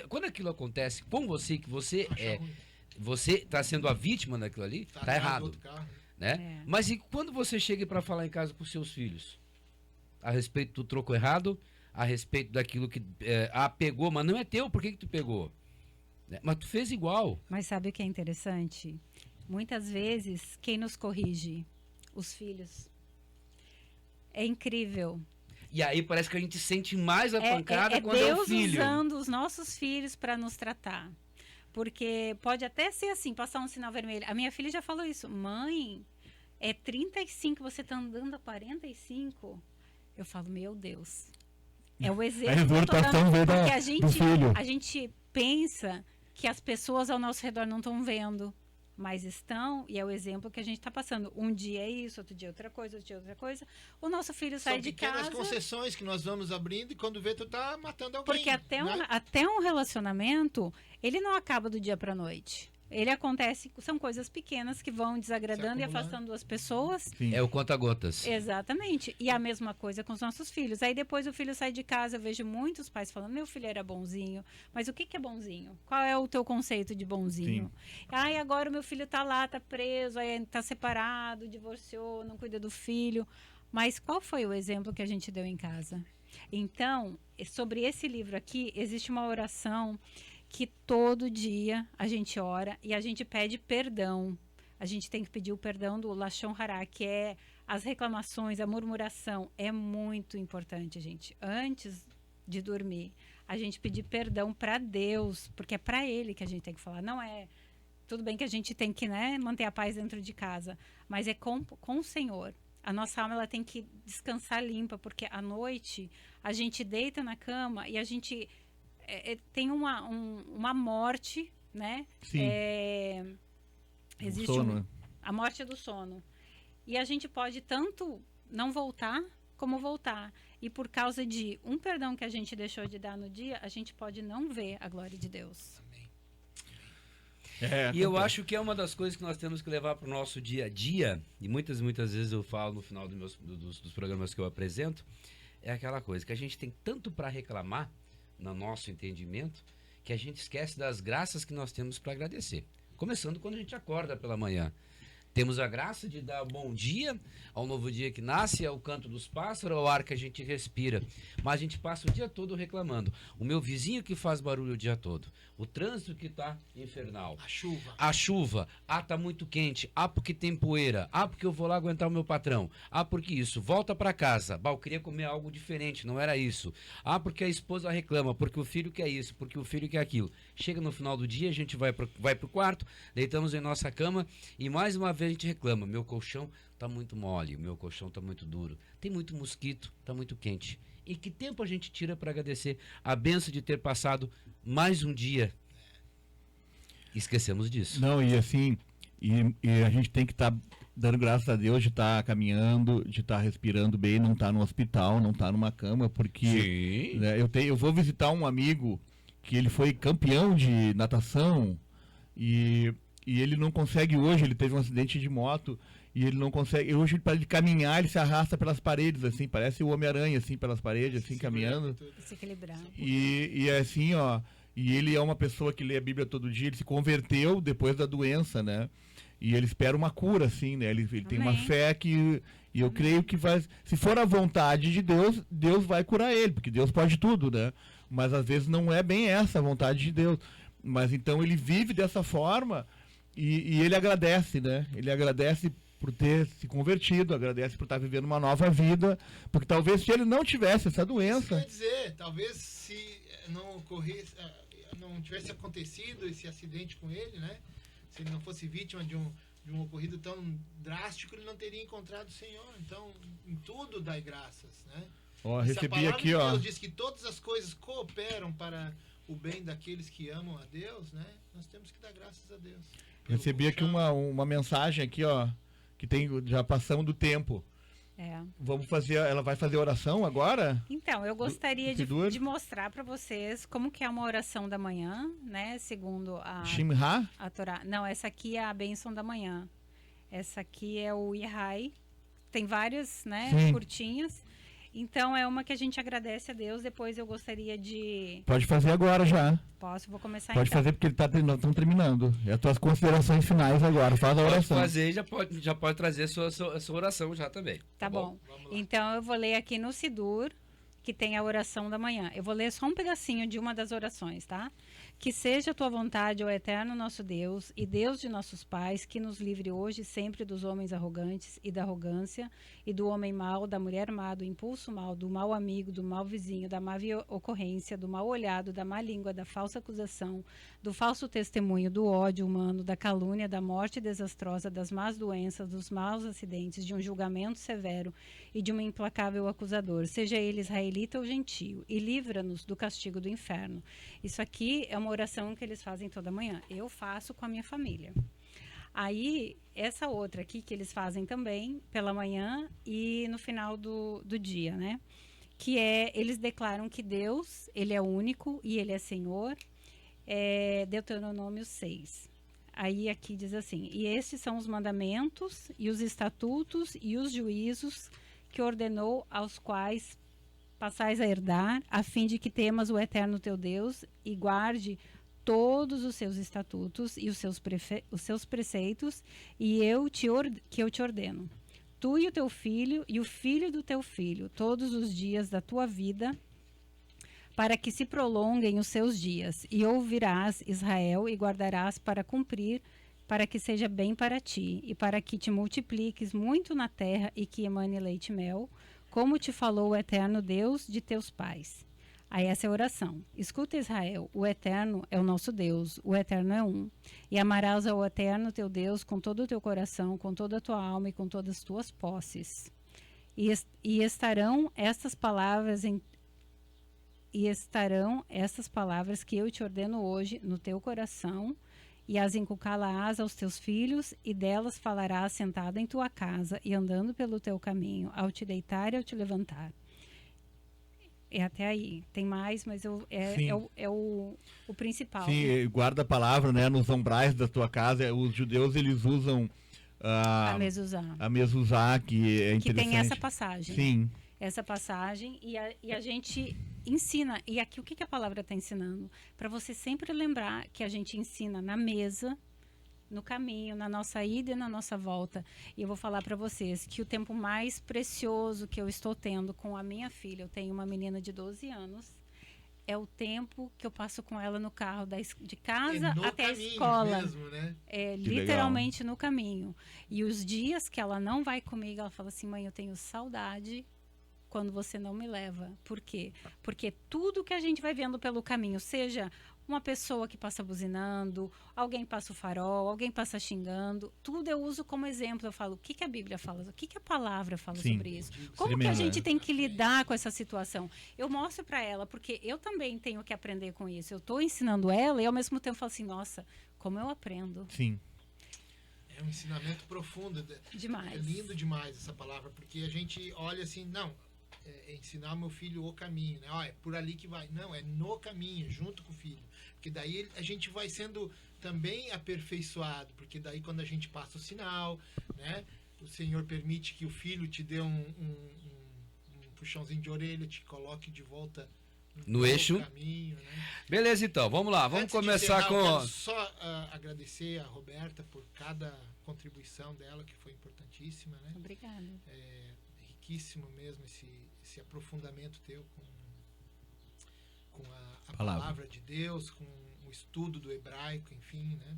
Quando aquilo acontece com você, que você Acha ruim. você está sendo a vítima daquilo ali, tá atrás do errado, outro carro. né? É. Mas e quando você chega para falar em casa com seus filhos a respeito do troco errado, a respeito daquilo que pegou, mas não é teu, por que tu pegou? Né? Mas tu fez igual. Mas sabe o que é interessante? Muitas vezes, quem nos corrige? Os filhos. É incrível. E aí parece que a gente sente mais a É pancada quando é o Deus filho. usando os nossos filhos para nos tratar. Porque pode até ser assim, passar um sinal vermelho. A minha filha já falou isso. Mãe, é 35, você tá andando a 45? Eu falo, meu Deus. É o exemplo. A que eu tô exortação dando, veio porque do filho. a gente pensa que as pessoas ao nosso redor não estão vendo, mas estão, e é o exemplo que a gente está passando. Um dia é isso, outro dia é outra coisa, outro dia é outra coisa. O nosso filho sai São de pequenas casa. concessões que nós vamos abrindo e quando vê tu tá matando alguém. Porque né? até um relacionamento, ele não acaba do dia para noite. Ele acontece, são coisas pequenas que vão desagradando e acumulando. afastando as pessoas. Sim. É o conta-gotas. Exatamente. E a mesma coisa com os nossos filhos. Aí depois o filho sai de casa, eu vejo muitos pais falando, meu filho era bonzinho. Mas o que é bonzinho? Qual é o teu conceito de bonzinho? Ai, agora o meu filho tá lá, tá preso, aí tá separado, divorciou, não cuida do filho. Mas qual foi o exemplo que a gente deu em casa? Então, sobre esse livro aqui, existe uma oração que todo dia a gente ora e a gente pede perdão. A gente tem que pedir o perdão do Lashon Hará, que é as reclamações, a murmuração. É muito importante, gente. Antes de dormir, a gente pedir perdão para Deus, porque é para Ele que a gente tem que falar. Não é... Tudo bem que a gente tem que, né, manter a paz dentro de casa, mas é com o Senhor. A nossa alma ela tem que descansar limpa, porque à noite a gente deita na cama e a gente... tem uma morte, né? Sim. Existe Sono, né? a morte do sono. E a gente pode tanto não voltar, como voltar. E por causa de um perdão que a gente deixou de dar no dia, a gente pode não ver a glória de Deus. É, E eu acho que é uma das coisas que nós temos que levar para o nosso dia a dia, e muitas vezes eu falo no final dos programas que eu apresento, é aquela coisa que a gente tem tanto para reclamar, no nosso entendimento, que a gente esquece das graças que nós temos para agradecer. Começando quando a gente acorda pela manhã. Temos a graça de dar bom dia ao novo dia que nasce, ao canto dos pássaros, ao ar que a gente respira. Mas a gente passa o dia todo reclamando. O meu vizinho que faz barulho o dia todo. O trânsito que está infernal. A chuva. A chuva. Ah, tá muito quente. Ah, porque tem poeira. Ah, porque eu vou lá aguentar o meu patrão. Ah, porque isso. Volta para casa. Bah, eu queria comer algo diferente. Não era isso. Ah, porque a esposa reclama. Porque o filho quer isso. Porque o filho quer aquilo. Chega no final do dia, a gente vai pro quarto, deitamos em nossa cama e mais uma vez a gente reclama. Meu colchão tá muito mole. Meu colchão tá muito duro. Tem muito mosquito. Tá muito quente. E que tempo a gente tira para agradecer a benção de ter passado mais um dia? Esquecemos disso. Não, e assim, e a gente tem que estar dando graças a Deus de estar caminhando, de estar respirando bem, não estar no hospital, não estar numa cama, porque Sim. né, eu vou visitar um amigo que ele foi campeão de natação e ele não consegue hoje, ele teve um acidente de moto e ele não consegue, hoje para ele caminhar, ele se arrasta pelas paredes, assim, parece o Homem-Aranha, assim, pelas paredes, assim, caminhando. Se equilibrar. E é assim, ó, e ele é uma pessoa que lê a Bíblia todo dia, ele se converteu depois da doença, né? E ele espera uma cura, assim, né? Ele tem uma Amém. fé que... E eu creio que vai... Se for a vontade de Deus, Deus vai curar ele, porque Deus pode tudo, né? Mas às vezes não é bem essa a vontade de Deus. Mas então ele vive dessa forma e ele agradece, né? Ele agradece por ter se convertido, agradece por estar vivendo uma nova vida, porque talvez se ele não tivesse essa Isso doença... quer dizer, talvez se não ocorresse, não tivesse acontecido esse acidente com ele, né? Se ele não fosse vítima de um ocorrido tão drástico, ele não teria encontrado o Senhor. Então, em tudo dai graças, né? Ó, Se a recebi palavra aqui, de ó... Deus diz que todas as coisas cooperam para o bem daqueles que amam a Deus, né? Nós temos que dar graças a Deus. Recebi aqui uma mensagem aqui, ó, que tem, já passamos do tempo. É. Vamos fazer, ela vai fazer oração agora? Então, eu gostaria Sidur? de mostrar para vocês como que é uma oração da manhã, né? Segundo Shimha? a Torá. Não, essa aqui é a bênção da manhã. Essa aqui é o Ihai. Tem várias, né, Sim. curtinhas. Então, é uma que a gente agradece a Deus. Depois eu gostaria de... Pode fazer agora já. Vou começar Pode então. fazer porque nós estamos terminando. É as tuas considerações finais agora. Faz a Pode oração. fazer, já pode trazer a sua oração já também. Tá bom. Vamos lá. Então, eu vou ler aqui no Sidur, que tem a oração da manhã. Eu vou ler só um pedacinho de uma das orações, tá? Que seja a tua vontade, ó eterno nosso Deus, e Deus de nossos pais, que nos livre hoje sempre dos homens arrogantes e da arrogância, e do homem mau, da mulher má, do impulso mau, do mau amigo, do mau vizinho, da má ocorrência, do mal olhado, da má língua, da falsa acusação, do falso testemunho, do ódio humano, da calúnia, da morte desastrosa, das más doenças, dos maus acidentes, de um julgamento severo e de um implacável acusador, seja ele israelita ou gentio, e livra-nos do castigo do inferno. Isso aqui é uma oração que eles fazem toda manhã. Eu faço com a minha família. Aí, essa outra aqui que eles fazem também pela manhã e no final do dia, né? Que é, eles declaram que Deus, Ele é único e Ele é Senhor. É Deuteronômio 6. Aí aqui diz assim: e estes são os mandamentos e os estatutos e os juízos que ordenou aos quais passais a herdar, a fim de que temas o eterno teu Deus e guarde todos os seus estatutos e os seus preceitos, e que eu te ordeno. Tu e o teu filho e o filho do teu filho, todos os dias da tua vida, para que se prolonguem os seus dias, e ouvirás, Israel, e guardarás para cumprir, para que seja bem para ti, e para que te multipliques muito na terra e que emane leite e mel, como te falou o eterno Deus de teus pais. Aí essa é a oração. Escuta, Israel, o eterno é o nosso Deus, o eterno é um. E amarás ao eterno teu Deus com todo o teu coração, com toda a tua alma e com todas as tuas posses. E estarão estas palavras que eu te ordeno hoje no teu coração, e as inculcá-las aos teus filhos, e delas falarás sentado em tua casa e andando pelo teu caminho, ao te deitar e ao te levantar. É até aí. Tem mais, mas é o principal. Sim, guarda a palavra, né? Nos umbrais da tua casa, os judeus, eles usam A mezuzá. a mezuzá, que é Que interessante. tem essa passagem. Sim. Essa passagem e a gente ensina. E aqui o que a palavra está ensinando? Para você sempre lembrar que a gente ensina na mesa, no caminho, na nossa ida e na nossa volta. E eu vou falar para vocês que o tempo mais precioso que eu estou tendo com a minha filha, eu tenho uma menina de 12 anos, é o tempo que eu passo com ela no carro de casa até a escola. Mesmo, né? É, Que literalmente no caminho. E os dias que ela não vai comigo, ela fala assim: mãe, eu tenho saudade quando você não me leva. Por quê? Porque tudo que a gente vai vendo pelo caminho, seja uma pessoa que passa buzinando, alguém passa o farol, alguém passa xingando, tudo eu uso como exemplo. Eu falo, o que a Bíblia fala? O que a palavra fala Sim. sobre isso? Como que a gente tem que lidar com essa situação? Eu mostro para ela, porque eu também tenho que aprender com isso. Eu estou ensinando ela e ao mesmo tempo falo assim, nossa, como eu aprendo. Sim. É um ensinamento profundo. Demais. É lindo demais essa palavra, porque a gente olha assim, não, ensinar meu filho o caminho, né? Ó, é por ali que vai. Não, é no caminho, junto com o filho. Porque daí a gente vai sendo também aperfeiçoado, porque daí quando a gente passa o sinal, né? O Senhor permite que o filho te dê um puxãozinho de orelha, te coloque de volta no eixo. Caminho, né? Beleza, então, vamos lá, vamos começar encerrar, com... eu quero só agradecer a Roberta por cada contribuição dela, que foi importantíssima, né? Obrigada. Riquíssimo mesmo esse aprofundamento teu com a palavra de Deus, com o estudo do hebraico, enfim, né?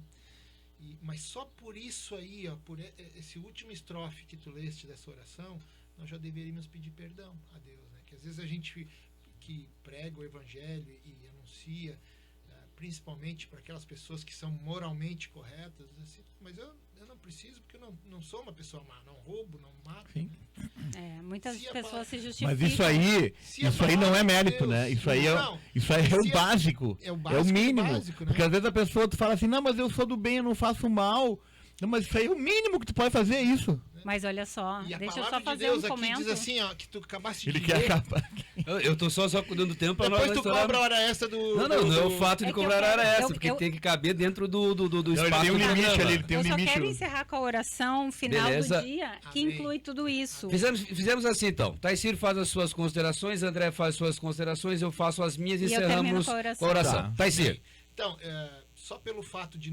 Mas só por isso aí, ó, por esse último estrofe que tu leste dessa oração, nós já deveríamos pedir perdão a Deus, né? Que às vezes a gente que prega o evangelho e anuncia, principalmente para aquelas pessoas que são moralmente corretas, assim, mas eu não preciso, porque eu não sou uma pessoa má, não roubo, não mato. Sim. É, muitas Se a pessoas palavra- se justificam. Mas isso aí não é mérito, Deus- né? Isso aí Não, é o se básico. é o É o básico do mínimo. básico, né? Porque às vezes a pessoa tu fala assim, não, mas eu sou do bem, eu não faço mal. Não, mas isso aí é o mínimo que tu pode fazer, é isso. Mas olha só, E a deixa eu palavra só de fazer Deus um aqui comento. diz assim, ó, que tu acabaste Ele de quer ler. acabar. Eu tô só cuidando do tempo para nós Depois tu estourar- cobra a hora extra do... Não é o fato de É que cobrar eu a hora quero- essa, porque eu- tem que caber dentro do Não, ele espaço tem um do limite programa. ali, ele tem um Eu só limite. quero encerrar com a oração final Beleza. do dia, que Amém. inclui tudo isso. Fizemos assim então. Taicir faz as suas considerações, André faz as suas considerações, eu faço as minhas e E eu termino encerramos com a oração. com a oração. Tá. Taicir. Então, só pelo fato de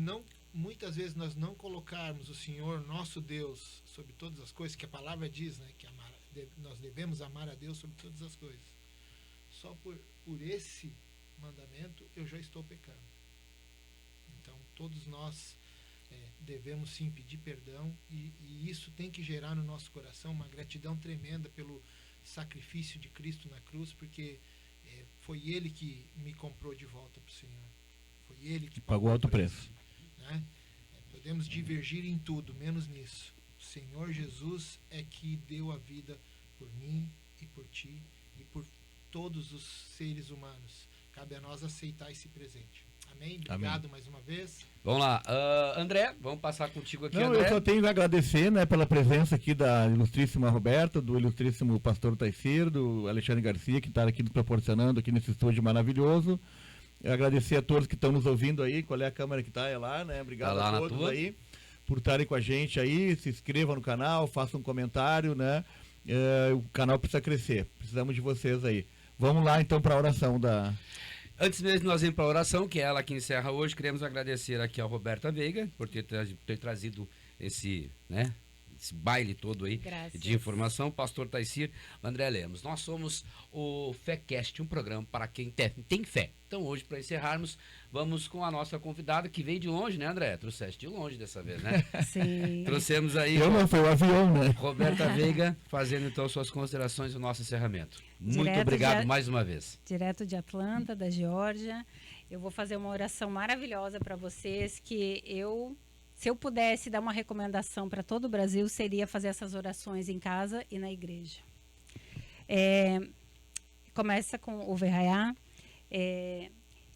muitas vezes nós não colocarmos o Senhor, nosso Deus, sobre todas as coisas, que a palavra diz, né, que nós devemos amar a Deus sobre todas as coisas. Só por esse mandamento eu já estou pecando. Então, todos nós devemos sim pedir perdão e isso tem que gerar no nosso coração uma gratidão tremenda pelo sacrifício de Cristo na cruz, porque foi Ele que me comprou de volta para o Senhor. Foi Ele que Pagou alto o preço. né? Podemos divergir em tudo, menos nisso. O Senhor Jesus é que deu a vida por mim e por ti e por todos os seres humanos. Cabe a nós aceitar esse presente. Amém? Obrigado mais uma vez. Vamos lá. André, vamos passar contigo aqui, Não, André. eu só tenho que agradecer, né, pela presença aqui da ilustríssima Roberta, do ilustríssimo pastor Taicir, do Alexandre Garcia, que está aqui nos proporcionando aqui nesse estúdio maravilhoso. Agradecer a todos que estão nos ouvindo aí. Qual é a câmera que está? É lá, né? Obrigado Tá lá a na todos tua. aí por estarem com a gente aí. Se inscrevam no canal, façam um comentário, né? O canal precisa crescer. Precisamos de vocês aí. Vamos lá então para a oração da... Antes mesmo de nós irmos para a oração, que é ela que encerra hoje, queremos agradecer aqui ao Roberta Veiga por ter trazido esse, né, esse baile todo aí Graças. de informação. Pastor Taicir, André Lemos. Nós somos o FéCast, um programa para quem tem fé. Então hoje, para encerrarmos, vamos com a nossa convidada, que veio de longe, né, André? Trouxeste de longe dessa vez, né? Sim. Trouxemos aí Eu não, foi o avião, né? Roberta Veiga, fazendo então suas considerações no nosso encerramento. Muito Direto obrigado de- mais uma vez. Direto de Atlanta, da Geórgia. Eu vou fazer uma oração maravilhosa para vocês, que se eu pudesse dar uma recomendação para todo o Brasil, seria fazer essas orações em casa e na igreja. Começa com o Verraiá.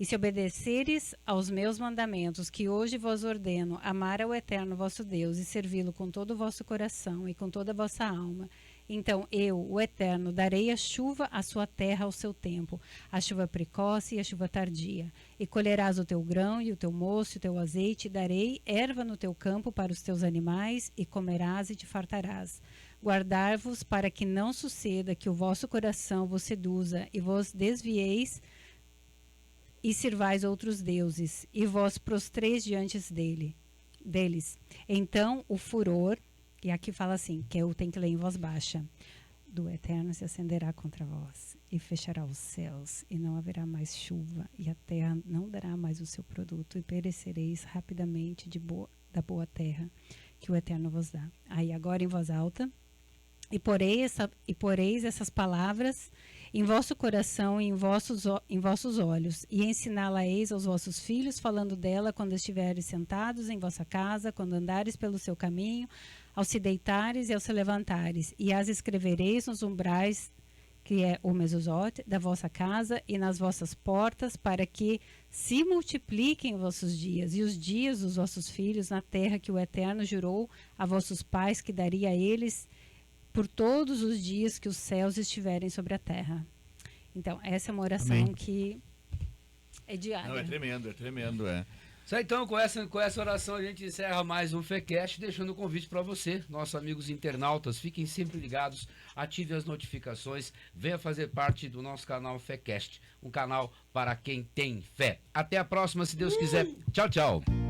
E se obedeceres aos meus mandamentos, que hoje vos ordeno, amar ao Eterno vosso Deus e servi-lo com todo o vosso coração e com toda a vossa alma, então eu, o Eterno, darei a chuva à sua terra ao seu tempo, a chuva precoce e a chuva tardia. E colherás o teu grão e o teu moço e o teu azeite, e darei erva no teu campo para os teus animais, e comerás e te fartarás. Guardar-vos para que não suceda que o vosso coração vos seduza e vos desvieis e sirvais outros deuses, e vós prostreis diante deles. Então o furor, e aqui fala assim, que eu tenho que ler em voz baixa, do Eterno se acenderá contra vós, e fechará os céus, e não haverá mais chuva, e a terra não dará mais o seu produto, e perecereis rapidamente da boa terra que o Eterno vos dá. Aí agora em voz alta, e poreis essas palavras em vosso coração e em vossos olhos, e ensiná-la-eis aos vossos filhos, falando dela quando estiveres sentados em vossa casa, quando andares pelo seu caminho, ao se deitares e ao se levantares, e as escrevereis nos umbrais, que é o mezuzot, da vossa casa, e nas vossas portas, para que se multipliquem os vossos dias e os dias dos vossos filhos na terra que o Eterno jurou a vossos pais que daria a eles por todos os dias que os céus estiverem sobre a terra. Então, essa é uma oração Amém. que é diária. Não, é tremendo, é. Só então, com essa oração, a gente encerra mais um FECast, deixando o convite para você, nossos amigos internautas. Fiquem sempre ligados, ative as notificações, venha fazer parte do nosso canal FECast, um canal para quem tem fé. Até a próxima, se Deus quiser. Tchau, tchau.